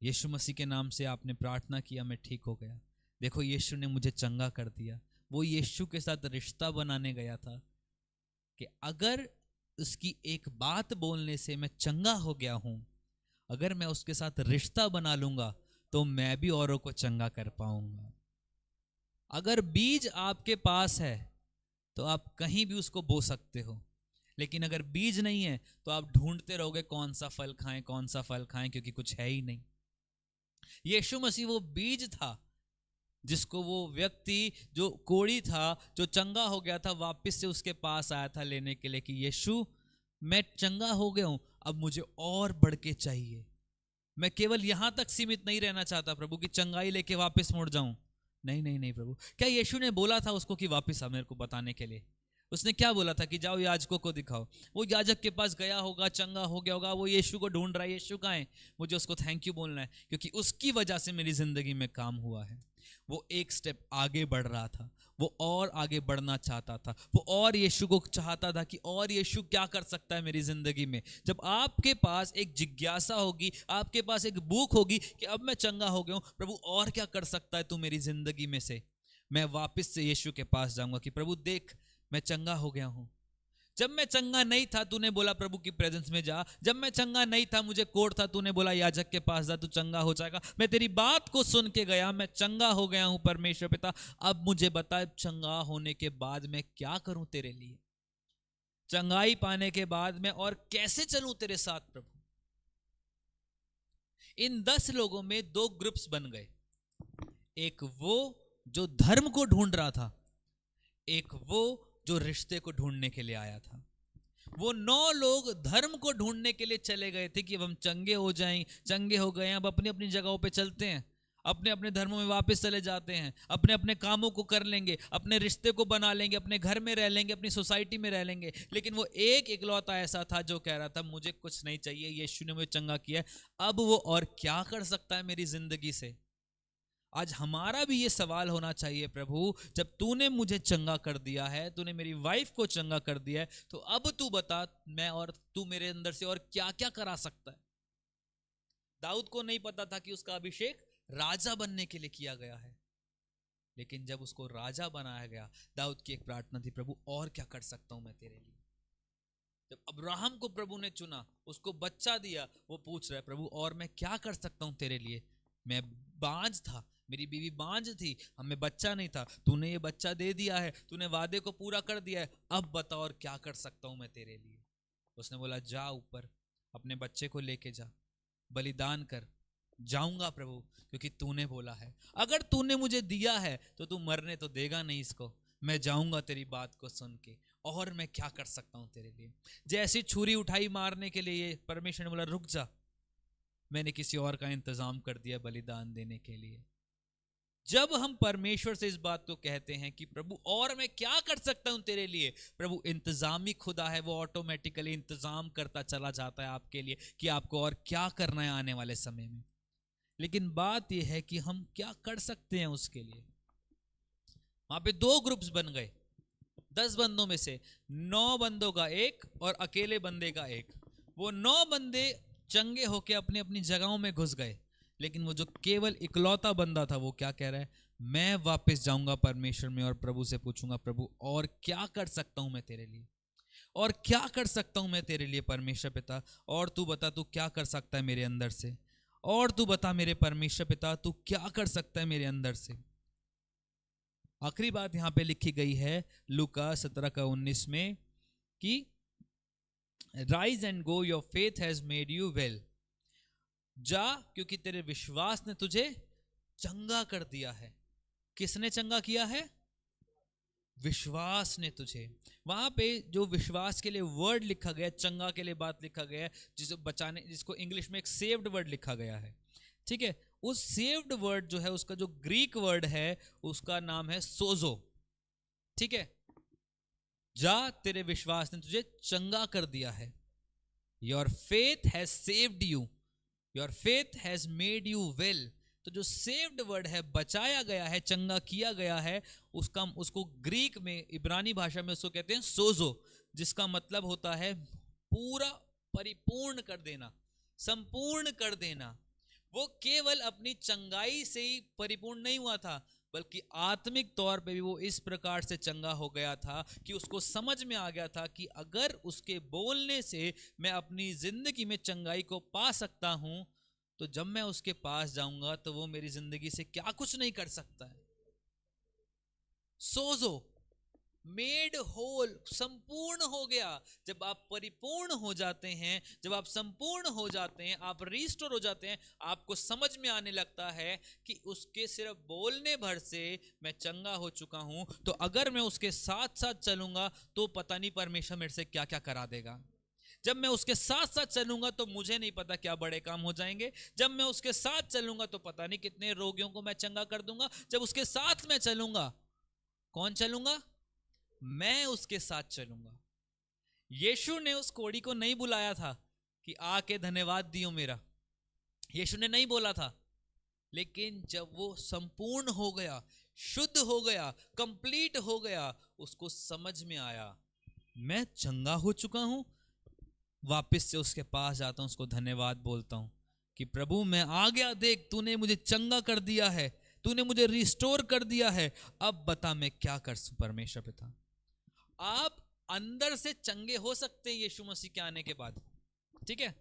यीशु मसीह के नाम से आपने प्रार्थना किया मैं ठीक हो गया, देखो यीशु ने मुझे चंगा कर दिया। वो यीशु के साथ रिश्ता बनाने गया था कि अगर उसकी एक बात बोलने से मैं चंगा हो गया हूं, अगर मैं उसके साथ रिश्ता बना लूंगा तो मैं भी औरों को चंगा कर पाऊंगा। अगर बीज आपके पास है तो आप कहीं भी उसको बो सकते हो, लेकिन अगर बीज नहीं है तो आप ढूंढते रहोगे कौन सा फल खाएं कौन सा फल खाएं, क्योंकि कुछ है ही नहीं। यीशु मसीह वो बीज था जिसको वो व्यक्ति जो कोढ़ी था, जो चंगा हो गया था, वापस से उसके पास आया था लेने के लिए कि यीशु मैं चंगा हो गया हूं, अब मुझे और बढ़ के चाहिए, मैं केवल यहां तक सीमित नहीं रहना चाहता प्रभु कि चंगाई लेके वापस मुड़ जाऊं। नहीं नहीं नहीं प्रभु। क्या यीशु ने बोला था उसको कि वापस आ मेरे को बताने के लिए? उसने क्या बोला था कि जाओ याजकों को दिखाओ। वो याजक के पास गया होगा, चंगा हो गया होगा, वो यीशु को ढूंढ रहा है, यीशु कहाँ है, मुझे उसको थैंक यू बोलना है क्योंकि उसकी वजह से मेरी जिंदगी में काम हुआ है। वो एक स्टेप आगे बढ़ रहा था, वो और आगे बढ़ना चाहता था, वो और यीशु को चाहता था कि और यीशु क्या कर सकता है मेरी जिंदगी में। जब आपके पास एक जिज्ञासा होगी, आपके पास एक भूख होगी कि अब मैं चंगा हो गया हूं, प्रभु और क्या कर सकता है तू मेरी जिंदगी में से, मैं वापस से यीशु के पास जाऊंगा कि प्रभु देख मैं चंगा हो गया हूं। जब मैं चंगा नहीं था तूने बोला प्रभु की प्रेजेंस में जा, जब मैं चंगा नहीं था मुझे कोढ़ था तूने बोला याजक के पास जा तू चंगा हो जाएगा, मैं तेरी बात को सुन के गया, मैं चंगा हो गया हूं परमेश्वर पिता। अब मुझे बता चंगा होने के बाद मैं क्या करूं तेरे लिए, चंगाई पाने के बाद मैं और कैसे चलूं तेरे साथ प्रभु। इन 10 लोगों में 2 ग्रुप्स बन गए, एक वो जो धर्म को ढूंढ रहा था, एक वो जो रिश्ते को ढूंढने के लिए आया था। वो 9 लोग धर्म को ढूंढने के लिए चले गए थे कि अब हम चंगे हो जाएं, चंगे हो गए, अब अपनी अपनी जगहों पे चलते हैं, अपने अपने धर्मों में वापस चले जाते हैं, अपने अपने कामों को कर लेंगे, अपने रिश्ते को बना लेंगे, अपने घर में रह लेंगे, अपनी सोसाइटी में रह लेंगे। लेकिन वो एक इकलौता ऐसा था जो कह रहा था मुझे कुछ नहीं चाहिए, यीशु ने मुझे चंगा किया, अब वो और क्या कर सकता है मेरी जिंदगी से। आज हमारा भी ये सवाल होना चाहिए, प्रभु जब तूने मुझे चंगा कर दिया है, तूने मेरी वाइफ को चंगा कर दिया है, तो अब तू बता मैं और तू मेरे अंदर से और क्या क्या करा सकता है। दाऊद को नहीं पता था कि उसका अभिषेक राजा बनने के लिए किया गया है, लेकिन जब उसको राजा बनाया गया, दाऊद की एक प्रार्थना थी, प्रभु और क्या कर सकता हूं मैं तेरे लिए। जब अब्राहम को प्रभु ने चुना, उसको बच्चा दिया, वो पूछ रहा है प्रभु और मैं क्या कर सकता हूं तेरे लिए। मैं बांझ था, मेरी बीवी बांझ थी, हमें बच्चा नहीं था, तूने ये बच्चा दे दिया है, तूने वादे को पूरा कर दिया है, अब बता और क्या कर सकता हूं मैं तेरे लिए। उसने बोला जा ऊपर अपने बच्चे को लेके जा, बलिदान कर, जाऊंगा प्रभु, क्योंकि तूने बोला है। अगर तूने मुझे दिया है तो तू मरने तो देगा नहीं इसको। मैं जाऊंगा तेरी बात को सुन के, और मैं क्या कर सकता हूं तेरे लिए। जैसी छुरी उठाई मारने के लिए, परमेश्वर ने बोला रुक जा, मैंने किसी और का इंतजाम कर दिया बलिदान देने के लिए। जब हम परमेश्वर से इस बात को कहते हैं कि प्रभु और मैं क्या कर सकता हूं तेरे लिए, प्रभु इंतजामी खुदा है, वो ऑटोमेटिकली इंतजाम करता चला जाता है आपके लिए कि आपको और क्या करना है आने वाले समय में। लेकिन बात यह है कि हम क्या कर सकते हैं उसके लिए। वहां पे 2 ग्रुप्स बन गए, 10 बंदों में से 9 बंदों का एक और अकेले बंदे का एक। वो 9 बंदे चंगे होके अपनी अपनी जगहों में घुस गए, लेकिन वो जो केवल इकलौता बंदा था वो क्या कह रहा है, मैं वापस जाऊंगा परमेश्वर में और प्रभु से पूछूंगा, प्रभु और क्या कर सकता हूं मैं तेरे लिए, और क्या कर सकता हूं मैं तेरे लिए परमेश्वर पिता, और तू बता तू क्या कर सकता है मेरे अंदर से, और तू बता मेरे परमेश्वर पिता तू क्या कर सकता है मेरे अंदर से। आखिरी बात यहां पे लिखी गई है लूका 17:19 में कि rise and go your faith has made you well. जा क्योंकि तेरे विश्वास ने तुझे चंगा कर दिया है। किसने चंगा किया है? विश्वास ने तुझे। वहां पे जो विश्वास के लिए वर्ड लिखा गया, चंगा के लिए बात लिखा गया है, जिसे बचाने, जिसको इंग्लिश में एक सेव्ड वर्ड लिखा गया है, ठीक है। उस सेव्ड वर्ड जो है उसका जो ग्रीक वर्ड है उसका नाम है सोजो, ठीक है। जा तेरे विश्वास ने तुझे चंगा कर दिया है। Your faith has saved you, your faith has made you well. तो जो सेव्ड वर्ड है, बचाया गया है, चंगा किया गया है, उसको ग्रीक में, इब्रानी भाषा में उसको कहते हैं सोजो, जिसका मतलब होता है पूरा, परिपूर्ण कर देना, संपूर्ण कर देना। वो केवल अपनी चंगाई से ही परिपूर्ण नहीं हुआ था, बल्कि आत्मिक तौर पे भी वो इस प्रकार से चंगा हो गया था कि उसको समझ में आ गया था कि अगर उसके बोलने से मैं अपनी जिंदगी में चंगाई को पा सकता हूं, तो जब मैं उसके पास जाऊंगा तो वो मेरी जिंदगी से क्या कुछ नहीं कर सकता है। सोजो, मेड होल, संपूर्ण हो गया। जब आप परिपूर्ण हो जाते हैं, जब आप संपूर्ण हो जाते हैं, आप रिस्टोर हो जाते हैं, आपको समझ में आने लगता है कि उसके सिर्फ बोलने भर से मैं चंगा हो चुका हूं, तो अगर मैं उसके साथ साथ चलूंगा तो पता नहीं परमेश्वर मेरे से क्या क्या करा देगा। जब मैं उसके साथ साथ चलूंगा तो मुझे नहीं पता क्या बड़े काम हो जाएंगे। जब मैं उसके साथ चलूंगा तो पता नहीं कितने रोगियों को मैं चंगा कर दूंगा। जब उसके साथ मैं चलूंगा, कौन चलूंगा? मैं उसके साथ चलूंगा। यीशु ने उस कोड़ी को नहीं बुलाया था कि आके धन्यवाद दियो मेरा, यीशु ने नहीं बोला था। लेकिन जब वो संपूर्ण हो गया, शुद्ध हो गया, कंप्लीट हो गया, उसको समझ में आया मैं चंगा हो चुका हूं। वापस से उसके पास जाता हूं, उसको धन्यवाद बोलता हूं कि प्रभु मैं आ गया, देख तूने मुझे चंगा कर दिया है, तूने मुझे रिस्टोर कर दिया है, अब बता मैं क्या कर सकूं परमेश्वर पिता। आप अंदर से चंगे हो सकते हैं यीशु मसीह के आने के बाद, ठीक है।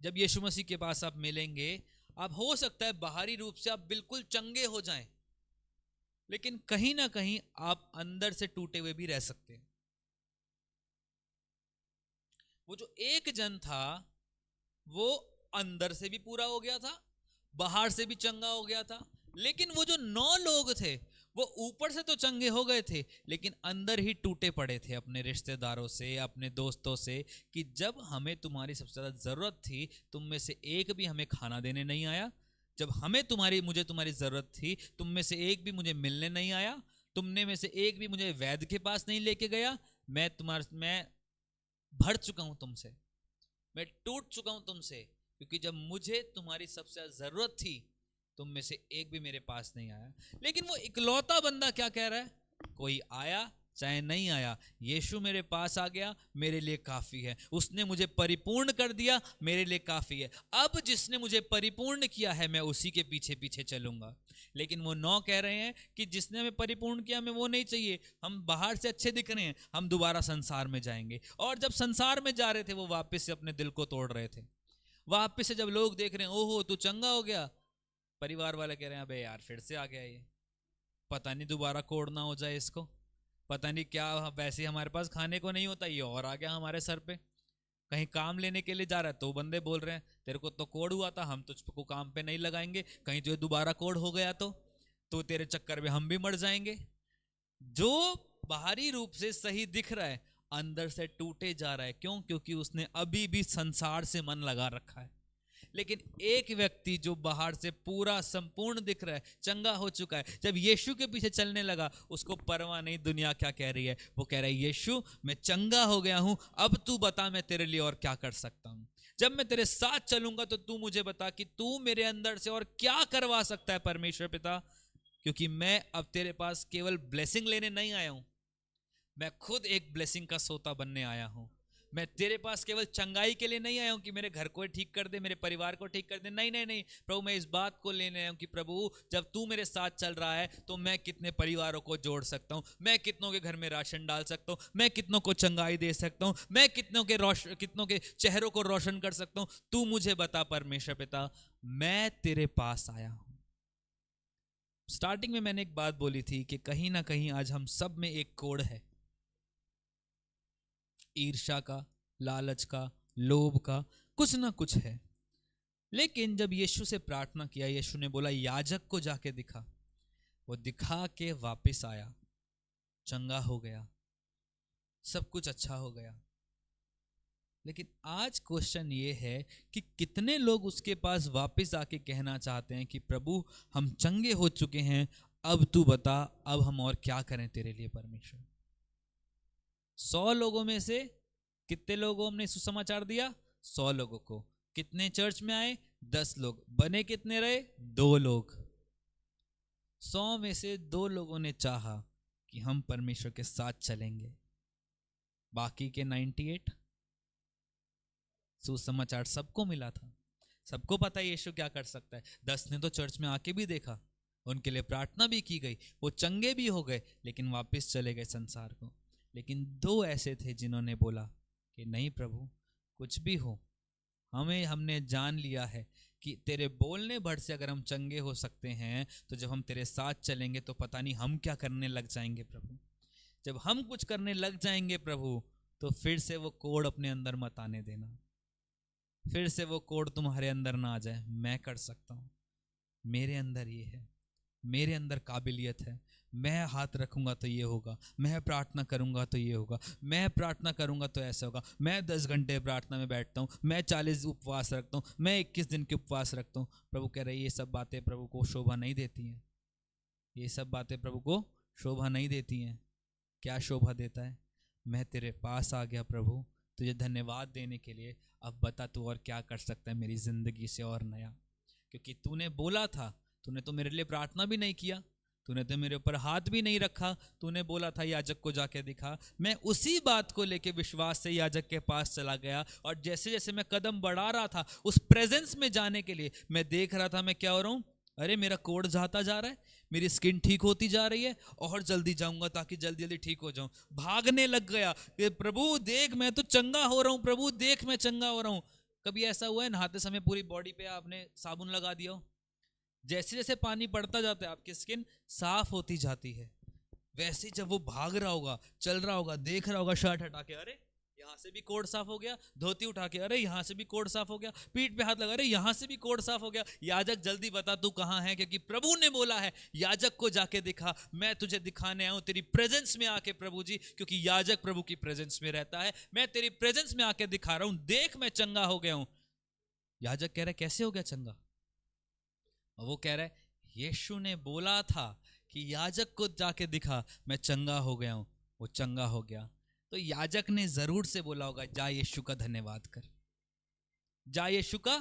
जब यीशु मसीह के पास आप मिलेंगे, आप हो सकता है बाहरी रूप से आप बिल्कुल चंगे हो जाएं, लेकिन कहीं ना कहीं आप अंदर से टूटे हुए भी रह सकते हैं। वो जो एक जन था वो अंदर से भी पूरा हो गया था, बाहर से भी चंगा हो गया था। लेकिन वो जो 9 लोग थे वो ऊपर से तो चंगे हो गए थे, लेकिन अंदर ही टूटे पड़े थे अपने रिश्तेदारों से, अपने दोस्तों से, कि जब हमें तुम्हारी सबसे ज्यादा जरूरत थी तुम में से एक भी हमें खाना देने नहीं आया। जब मुझे तुम्हारी जरूरत थी तुम में से एक भी मुझे मिलने नहीं आया। तुमने में से एक भी मुझे वैद्य के पास नहीं लेके गया। मैं भर चुका हूं तुमसे, मैं टूट चुका हूं तुमसे, क्योंकि जब मुझे तुम्हारी सबसे जरूरत थी तुम में से एक भी मेरे पास नहीं आया। लेकिन वो इकलौता बंदा क्या कह रहा है? कोई आया चाहे नहीं आया, यीशु मेरे पास आ गया, मेरे लिए काफी है। उसने मुझे परिपूर्ण कर दिया, मेरे लिए काफी है। अब जिसने मुझे परिपूर्ण किया है मैं उसी के पीछे पीछे चलूंगा। लेकिन वो 9 कह रहे हैं कि जिसने हमें परिपूर्ण किया हमें वो नहीं चाहिए, हम बाहर से अच्छे दिख रहे हैं, हम दोबारा संसार में जाएंगे। और जब संसार में जा रहे थे वो वापस से अपने दिल को तोड़ रहे थे। वापस से जब लोग देख रहे हैं ओहो तू चंगा हो गया, परिवार वाले कह रहे हैं अबे यार फिर से आ गया ये, पता नहीं दोबारा कोड़ ना हो जाए इसको, पता नहीं क्या, वैसे हमारे पास खाने को नहीं होता, ये और आ गया हमारे सर पे, कहीं काम लेने के लिए जा रहा है तो बंदे बोल रहे हैं तेरे को तो कोड हुआ था, हम तुझको काम पे नहीं लगाएंगे, कहीं जो दोबारा कोड हो गया तो तेरे चक्कर में हम भी मर जाएंगे। जो बाहरी रूप से सही दिख रहा है अंदर से टूटे जा रहा है। क्यों? क्योंकि उसने अभी भी संसार से मन लगा रखा है। लेकिन एक व्यक्ति जो बाहर से पूरा संपूर्ण दिख रहा है, चंगा हो चुका है, जब यीशु के पीछे चलने लगा उसको परवाह नहीं दुनिया क्या कह रही है। वो कह रहा है यीशु मैं चंगा हो गया हूं, अब तू बता मैं तेरे लिए और क्या कर सकता हूं। जब मैं तेरे साथ चलूंगा तो तू मुझे बता कि तू मेरे अंदर से और क्या करवा सकता है परमेश्वर पिता। क्योंकि मैं अब तेरे पास केवल ब्लेसिंग लेने नहीं आया हूं, मैं खुद एक ब्लेसिंग का सोता बनने आया हूं। मैं तेरे पास केवल चंगाई के लिए नहीं आया हूं कि मेरे घर को ठीक कर दे, मेरे परिवार को ठीक कर दे। नहीं नहीं नहीं प्रभु, मैं इस बात को लेने आया हूं कि प्रभु जब तू मेरे साथ चल रहा है तो मैं कितने परिवारों को जोड़ सकता हूं, मैं कितनों के घर में राशन डाल सकता हूं, मैं कितनों को चंगाई दे सकता हूं, मैं कितनों के चेहरों को रोशन कर सकता हूं। तू मुझे बता परमेश्वर पिता, मैं तेरे पास आया हूं। स्टार्टिंग में मैंने एक बात बोली थी कि कहीं ना कहीं आज हम सब में एक कोड है, ईर्ष्या का, लालच का, लोभ का, कुछ ना कुछ है। लेकिन जब यीशु से प्रार्थना किया, यीशु ने बोला याजक को जाके दिखा, वो दिखा के वापस आया, चंगा हो गया, सब कुछ अच्छा हो गया। लेकिन आज क्वेश्चन ये है कि कितने लोग उसके पास वापस आके कहना चाहते हैं कि प्रभु हम चंगे हो चुके हैं, अब तू बता अब हम और क्या करें तेरे लिए परमेश्वर। 100 लोगों में से कितने लोगों हमने सुसमाचार दिया? 100 लोगों को। कितने चर्च में आए? 10 लोग। बने कितने रहे? 2 लोग। 100 में से 2 लोगों ने चाहा कि हम परमेश्वर के साथ चलेंगे, बाकी के 98 सुसमाचार सबको मिला था, सबको पता है यीशु क्या कर सकता है। 10 ने तो चर्च में आके भी देखा, उनके लिए प्रार्थना भी की गई, वो चंगे भी हो गए, लेकिन वापस चले गए संसार को। लेकिन 2 ऐसे थे जिन्होंने बोला कि नहीं प्रभु कुछ भी हो, हमने जान लिया है कि तेरे बोलने भर से अगर हम चंगे हो सकते हैं तो जब हम तेरे साथ चलेंगे तो पता नहीं हम क्या करने लग जाएंगे प्रभु। जब हम कुछ करने लग जाएंगे प्रभु तो फिर से वो कोड अपने अंदर मत आने देना, फिर से वो कोड तुम्हारे अंदर ना आ जाए। मैं कर सकता हूँ, मेरे अंदर ये है, मेरे अंदर काबिलियत है, मैं हाथ रखूंगा तो ये होगा, मैं प्रार्थना करूंगा तो ये होगा, मैं प्रार्थना करूंगा तो ऐसा होगा, मैं 10 घंटे प्रार्थना में बैठता हूँ, मैं 40 उपवास रखता हूँ, मैं 21 दिन के उपवास रखता हूँ। प्रभु कह रहे ये सब बातें प्रभु को शोभा नहीं देती हैं, ये सब बातें प्रभु को शोभा नहीं देती हैं। क्या शोभा देता है? मैं तेरे पास आ गया प्रभु तुझे धन्यवाद देने के लिए, अब बता तू और क्या कर सकता है मेरी जिंदगी से और नया। क्योंकि तूने बोला था, तूने तो मेरे लिए प्रार्थना भी नहीं किया, तूने तो मेरे ऊपर हाथ भी नहीं रखा, तूने बोला था याजक को जाके दिखा। मैं उसी बात को लेके विश्वास से याजक के पास चला गया, और जैसे जैसे मैं कदम बढ़ा रहा था उस प्रेजेंस में जाने के लिए, मैं देख रहा था मैं क्या हो रहा हूँ, अरे मेरा कोड जाता जा रहा है, मेरी स्किन ठीक होती जा रही है, और जल्दी जाऊंगा ताकि जल्दी जल्दी ठीक हो जाऊं। भागने लग गया कि प्रभु देख मैं तो चंगा हो रहा हूं, प्रभु देख मैं चंगा हो रहा हूं। कभी ऐसा हुआ है नहाते समय पूरी बॉडी पे आपने साबुन लगा दिया हो, जैसे जैसे पानी पड़ता जाता है आपकी स्किन साफ होती जाती है, वैसे जब वो भाग रहा होगा, चल रहा होगा, देख रहा होगा, शर्ट हटा के अरे यहाँ से भी कोड साफ हो गया, धोती उठा के अरे यहाँ से भी कोड साफ हो गया, पीठ पे हाथ लगा अरे यहाँ से भी कोड साफ हो गया। याजक जल्दी बता तू कहाँ है, क्योंकि प्रभु ने बोला है याजक को जाके दिखा, मैं तुझे दिखाने आया हूँ तेरी प्रेजेंस में आके प्रभु जी, क्योंकि याजक प्रभु की प्रेजेंस में रहता है। मैं तेरी प्रेजेंस में आके दिखा रहा हूँ, देख मैं चंगा हो गया हूँ। याजक कह रहा है कैसे हो गया चंगा? और वो कह रहा है यीशु ने बोला था कि याजक को जाके दिखा, मैं चंगा हो गया हूं। वो चंगा हो गया तो याजक ने जरूर से बोला होगा जा यीशु का धन्यवाद कर, जा यीशु का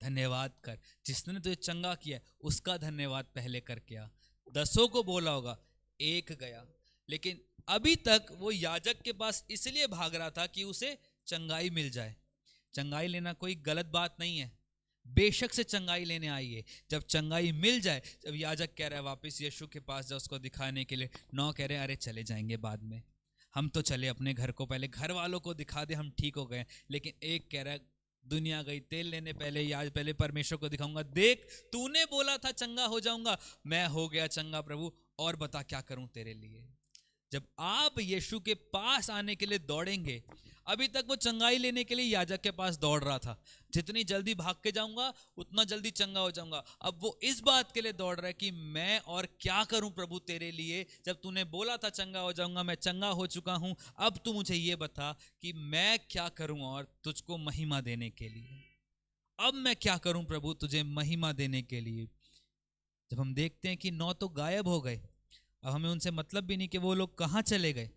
धन्यवाद कर, जिसने तुझे चंगा किया उसका धन्यवाद पहले करके आ। 10 को बोला होगा, 1 गया। लेकिन अभी तक वो याजक के पास इसलिए भाग रहा था कि उसे चंगाई मिल जाए। चंगाई लेना कोई गलत बात नहीं है, बेशक से चंगाई लेने आइए। जब चंगाई मिल जाए, जब याजक कह रहा है वापस यीशु के पास जाओ उसको दिखाने के लिए, 9 कह रहे हैं अरे चले जाएंगे बाद में, हम तो चले अपने घर को, पहले घर वालों को दिखा दे हम ठीक हो गए। लेकिन 1 कह रहा है दुनिया गई तेल लेने, पहले आज पहले परमेश्वर को दिखाऊंगा, देख तूने बोला था चंगा हो जाऊंगा, मैं हो गया चंगा प्रभु, और बता क्या करूं तेरे लिए। जब आप यीशु के पास आने के लिए दौड़ेंगे, अभी तक वो चंगाई लेने के लिए याजक के पास दौड़ रहा था, जितनी जल्दी भाग के जाऊंगा उतना जल्दी चंगा हो जाऊंगा। अब वो इस बात के लिए दौड़ रहा है कि मैं और क्या करूं प्रभु तेरे लिए, जब तूने बोला था चंगा हो जाऊंगा, मैं चंगा हो चुका हूं, अब तू मुझे ये बता कि मैं क्या करूं और तुझको महिमा देने के लिए। अब मैं क्या करूं प्रभु तुझे महिमा देने के लिए। जब हम देखते हैं कि 9 तो गायब हो गए, अब हमें उनसे मतलब भी नहीं कि वो लोग कहाँ चले गए,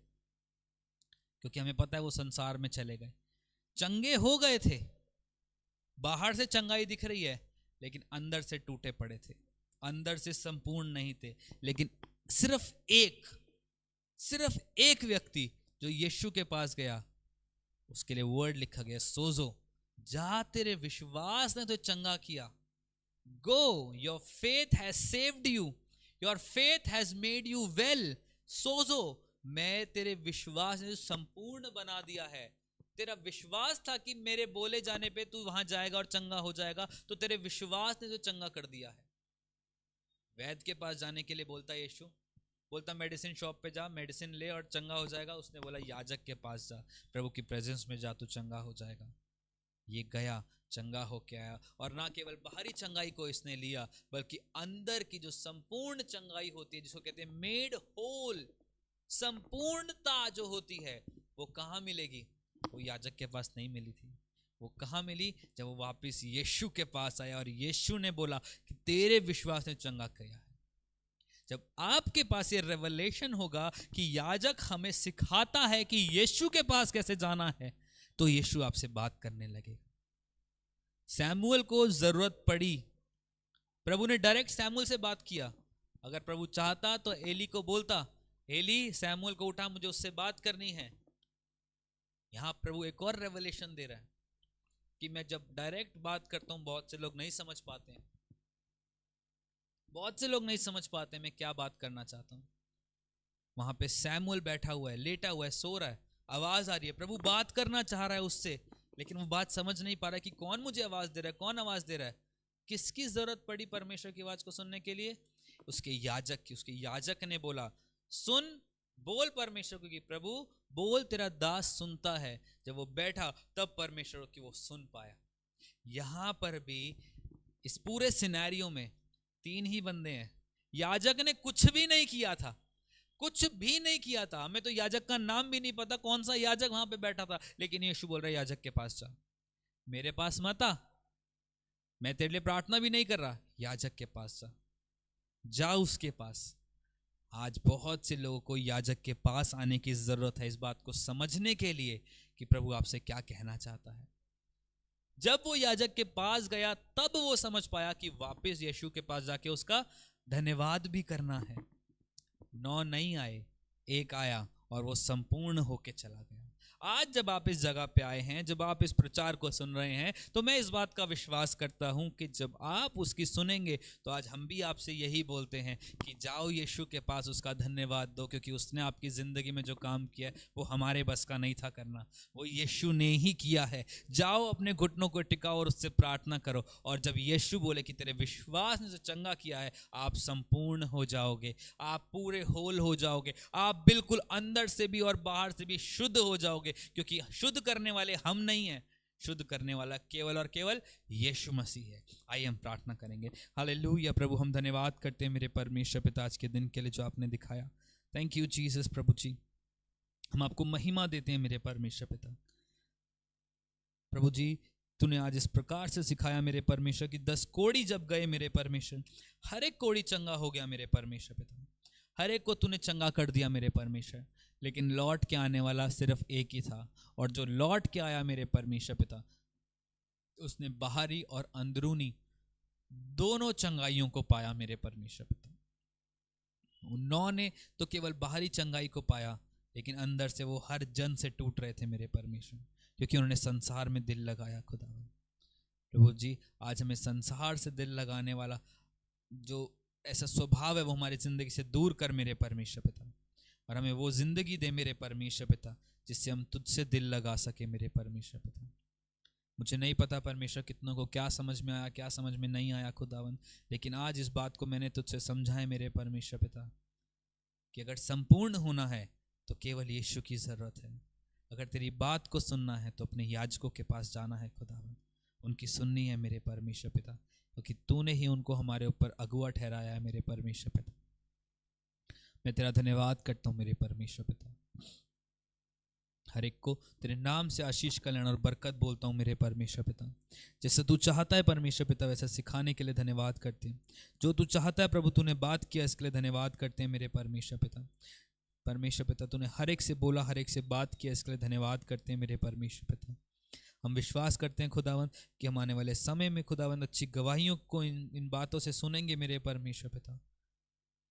क्योंकि हमें पता है वो संसार में चले गए। चंगे हो गए थे, बाहर से चंगाई दिख रही है, लेकिन अंदर से टूटे पड़े थे, अंदर से संपूर्ण नहीं थे। लेकिन सिर्फ एक व्यक्ति जो यीशु के पास गया, उसके लिए वर्ड लिखा गया, सोजो, जा तेरे विश्वास ने तो चंगा किया। Go, your faith has saved you, your faith has made you well. सोजो, मैं तेरे विश्वास ने संपूर्ण बना दिया है। तेरा विश्वास था कि मेरे बोले जाने पे तू वहां जाएगा और चंगा हो जाएगा, तो तेरे विश्वास ने जो चंगा कर दिया है। वैद्य के पास जाने के लिए बोलता यीशु, बोलता मेडिसिन शॉप पे जा, मेडिसिन ले और चंगा हो जाएगा। उसने बोला याजक के पास जा, प्रभु की प्रेजेंस में जा, तू चंगा हो जाएगा। ये गया, चंगा होके आया, और ना केवल बाहरी चंगाई को इसने लिया, बल्कि अंदर की जो संपूर्ण चंगाई होती है, जिसको कहते हैं मेड होल, संपूर्णता जो होती है, वो कहाँ मिलेगी? वो याजक के पास नहीं मिली थी। वो कहाँ मिली? जब वो वापस यीशु के पास आया और यीशु ने बोला कि तेरे विश्वास ने चंगा किया है। जब आपके पास ये रेवलेशन होगा कि याजक हमें सिखाता है कि यीशु के पास कैसे जाना है, तो यीशु आपसे बात करने लगेगा। सैमुअल को जरूरत पड़ी, प्रभु ने डायरेक्ट सैमुअल से बात किया। अगर प्रभु चाहता तो एली को बोलता, एली सैमुअल को उठा, मुझे उससे बात करनी है। यहां प्रभु एक और रेवलेशन दे रहा है कि मैं जब डायरेक्ट बात करता हूं, बहुत से लोग नहीं समझ पाते हैं, बहुत से लोग नहीं समझ पाते मैं क्या बात करना चाहता हूं। वहां पे सैमुअल बैठा हुआ है, लेटा हुआ है, सो रहा है, आवाज आ रही है, प्रभु बात करना चाह रहा है उससे, लेकिन वो बात समझ नहीं पा रहा है कि कौन मुझे आवाज दे रहा है, कौन आवाज दे रहा है। किसकी जरूरत पड़ी परमेश्वर की आवाज को सुनने के लिए? उसके याजक की। उसके याजक ने बोला, सुन, बोल परमेश्वर को कि प्रभु बोल, तेरा दास सुनता है। जब वो बैठा तब परमेश्वर की वो सुन पाया। यहां पर भी इस पूरे सिनेरियो में 3 ही बंदे हैं। याजक ने कुछ भी नहीं किया था, कुछ भी नहीं किया था। हमें तो याजक का नाम भी नहीं पता, कौन सा याजक वहां पे बैठा था, लेकिन यीशु बोल रहा है याजक के पास जा, मेरे पास मत आ, मैं तेरे लिए प्रार्थना भी नहीं कर रहा, याजक के पास जा, जा उसके पास। आज बहुत से लोगों को याजक के पास आने की जरूरत है, इस बात को समझने के लिए कि प्रभु आपसे क्या कहना चाहता है। जब वो याजक के पास गया तब वो समझ पाया कि वापस यीशु के पास जाके उसका धन्यवाद भी करना है। 9 नहीं आए, एक आया और वो संपूर्ण होके चला गया। आज जब आप इस जगह पे आए हैं, जब आप इस प्रचार को सुन रहे हैं, तो मैं इस बात का विश्वास करता हूं कि जब आप उसकी सुनेंगे, तो आज हम भी आपसे यही बोलते हैं कि जाओ यीशु के पास, उसका धन्यवाद दो, क्योंकि उसने आपकी ज़िंदगी में जो काम किया है वो हमारे बस का नहीं था करना, वो यीशु ने ही किया है। जाओ अपने घुटनों को टिकाओ और उससे प्रार्थना करो, और जब यीशु बोले कि तेरे विश्वास ने जो चंगा किया है, आप संपूर्ण हो जाओगे, आप पूरे होल हो जाओगे, आप बिल्कुल अंदर से भी और बाहर से भी शुद्ध हो जाओगे, क्योंकि शुद्ध करने वाले हम नहीं हैं, शुद्ध करने वाला केवल और केवल यीशु मसीह है। आइए हम प्रार्थना करेंगे। हालेलुया। प्रभु हम धन्यवाद करते हैं मेरे परमेश्वर पिता आज के दिन के लिए जो आपने दिखाया। Thank you Jesus. प्रभु जी हम आपको महिमा देते हैं मेरे परमेश्वर पिता। प्रभु जी तूने आज इस प्रकार से सिखाया मेरे परमेश्वर की 10 कोड़ी जब गए मेरे परमेश्वर, हर एक कोड़ी चंगा हो गया मेरे परमेश्वर पिता, हर एक को तूने चंगा कर दिया मेरे परमेश्वर। लेकिन लौट के आने वाला सिर्फ एक ही था, और जो लौट के आया मेरे परमेश्वर पिता, उसने बाहरी और अंदरूनी दोनों चंगाइयों को पाया मेरे परमेश्वर पिता। उन्होंने तो केवल बाहरी चंगाई को पाया, लेकिन अंदर से वो हर जन से टूट रहे थे मेरे परमेश्वर, क्योंकि उन्होंने संसार में दिल लगाया। खुदा प्रभु जी आज हमें संसार से दिल लगाने वाला जो ऐसा स्वभाव है वो हमारी जिंदगी से दूर कर मेरे परमेश्वर पिता, और हमें वो जिंदगी दे मेरे परमेश्वर पिता जिससे हम तुझसे दिल लगा सके मेरे परमेश्वर पिता। मुझे नहीं पता परमेश्वर कितनों को क्या समझ में आया, क्या समझ में नहीं आया खुदावन, लेकिन आज इस बात को मैंने तुझसे समझा है मेरे परमेश्वर पिता कि अगर संपूर्ण होना है तो केवल यीशु की ज़रूरत है। अगर तेरी बात को सुनना है तो अपने याजकों के पास जाना है खुदावन, उनकी सुननी है मेरे परमेश्वर पिता, क्योंकि तूने ही उनको हमारे ऊपर अगुआ ठहराया है मेरे परमेश्वर पिता। मैं तेरा धन्यवाद करता हूँ मेरे परमेश्वर पिता। हर एक को तेरे नाम से आशीष, कल्याण और बरकत बोलता हूँ मेरे परमेश्वर पिता। जैसे तू चाहता है परमेश्वर पिता वैसा सिखाने के लिए धन्यवाद करते हैं। जो तू चाहता है प्रभु तूने बात किया इसके लिए धन्यवाद करते हैं मेरे परमेश्वर पिता। परमेश्वर पिता तूने हर एक से बोला, हर एक से बात किया, इसके लिए धन्यवाद करते हैं मेरे परमेश्वर पिता। हम विश्वास करते हैं खुदावंद कि हम आने वाले समय में खुदावंद अच्छी गवाहियों को इन बातों से सुनेंगे मेरे परमेश्वर पिता,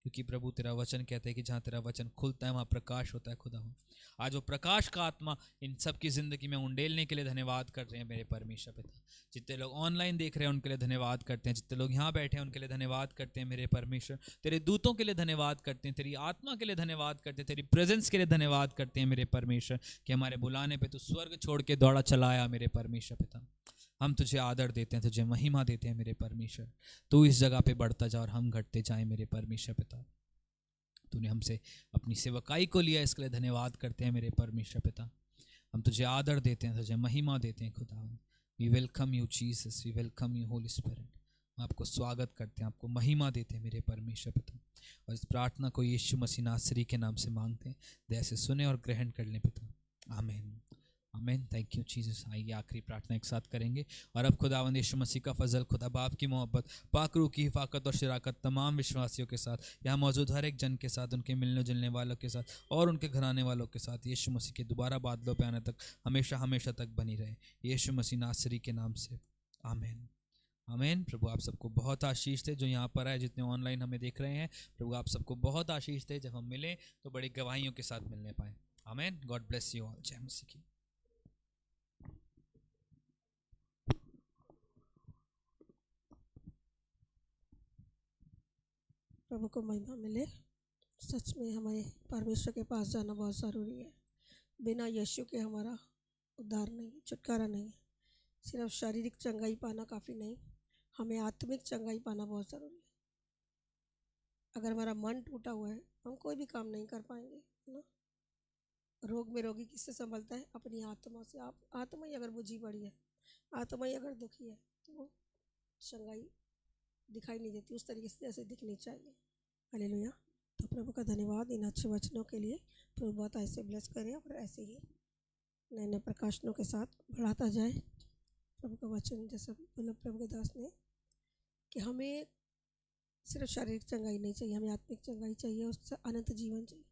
क्योंकि प्रभु तेरा वचन कहता है कि जहाँ तेरा वचन खुलता है वहाँ प्रकाश होता है खुदावंद। आज वो प्रकाश का आत्मा इन सब की जिंदगी में उंडेलने के लिए धन्यवाद कर रहे हैं मेरे परमेश्वर पिता। जितने लोग ऑनलाइन देख रहे हैं उनके लिए धन्यवाद करते हैं, जितने लोग यहाँ बैठे हैं उनके लिए धन्यवाद करते हैं मेरे परमेश्वर। तेरे दूतों के लिए धन्यवाद करते हैं, तेरी आत्मा के लिए धन्यवाद करते हैं, तेरी प्रेजेंस के लिए धन्यवाद करते हैं मेरे परमेश्वर, कि हमारे बुलाने पर तू स्वर्ग छोड़ के दौड़ा चला आया मेरे परमेश्वर पिता। हम तुझे आदर देते हैं, तुझे महिमा देते हैं मेरे परमेश्वर। तू इस जगह पे बढ़ता जा और हम घटते जाएं मेरे परमेश्वर पिता। तूने हमसे अपनी सेवकाई को लिया, इसके लिए धन्यवाद करते हैं मेरे परमेश्वर पिता। हम तुझे आदर देते हैं, तुझे महिमा देते हैं खुदा। We welcome you Jesus, we welcome you holy spirit. आपको स्वागत करते हैं, आपको महिमा देते हैं मेरे परमेश्वर पिता। और इस प्रार्थना को यीशु मसीह नासरी के नाम से मांगते हैं, दया से सुने और ग्रहण कर लें पिता। आमीन आमीन। Thank you Jesus. आइए आखिरी प्रार्थना एक साथ करेंगे। और अब खुदावंद यीशु मसीह का फजल, खुदा बाप की मोहब्बत, पाक रूह की हिफाकत और शराकत तमाम विश्वासियों के साथ, यहाँ मौजूद हर एक जन के साथ, उनके मिलने जुलने वालों के साथ और उनके घराने वालों के साथ यीशु मसीह के दोबारा बादलों पर आने तक हमेशा हमेशा तक बनी रहे, यीशु मसीह नासरी के नाम से। आमीन आमीन। प्रभु आप सबको बहुत आशीष दे, जो यहाँ पर है, जितने ऑनलाइन हमें देख रहे हैं, प्रभु आप सबको बहुत आशीष दे। जब हम मिलें तो बड़ी गवाहियों के साथ मिलने पाएँ। आमीन। God bless you all. जय मसीह की। प्रभु को महिमा मिले। सच में हमें परमेश्वर के पास जाना बहुत ज़रूरी है। बिना यीशु के हमारा उद्धार नहीं, छुटकारा नहीं। सिर्फ शारीरिक चंगाई पाना काफ़ी नहीं, हमें आत्मिक चंगाई पाना बहुत ज़रूरी है। अगर हमारा मन टूटा हुआ है हम कोई भी काम नहीं कर पाएंगे, है ना। रोग में रोगी किससे संभलता है? अपनी आत्मा से। आप आत्मा ही अगर बुझी पड़ी है, आत्मा ही अगर दुखी है, तो वो चंगाई दिखाई नहीं देती उस तरीके से जैसे दिखनी चाहिए। हालेलुया। तो प्रभु का धन्यवाद इन अच्छे वचनों के लिए। प्रभु बहुत ऐसे ब्लेस करें और ऐसे ही नए नए प्रकाशनों के साथ बढ़ाता जाए। प्रभु का वचन जैसा बोला प्रभु के दास ने कि हमें सिर्फ शारीरिक चंगाई नहीं चाहिए, हमें आत्मिक चंगाई चाहिए, उससे अनंत जीवन चाहिए।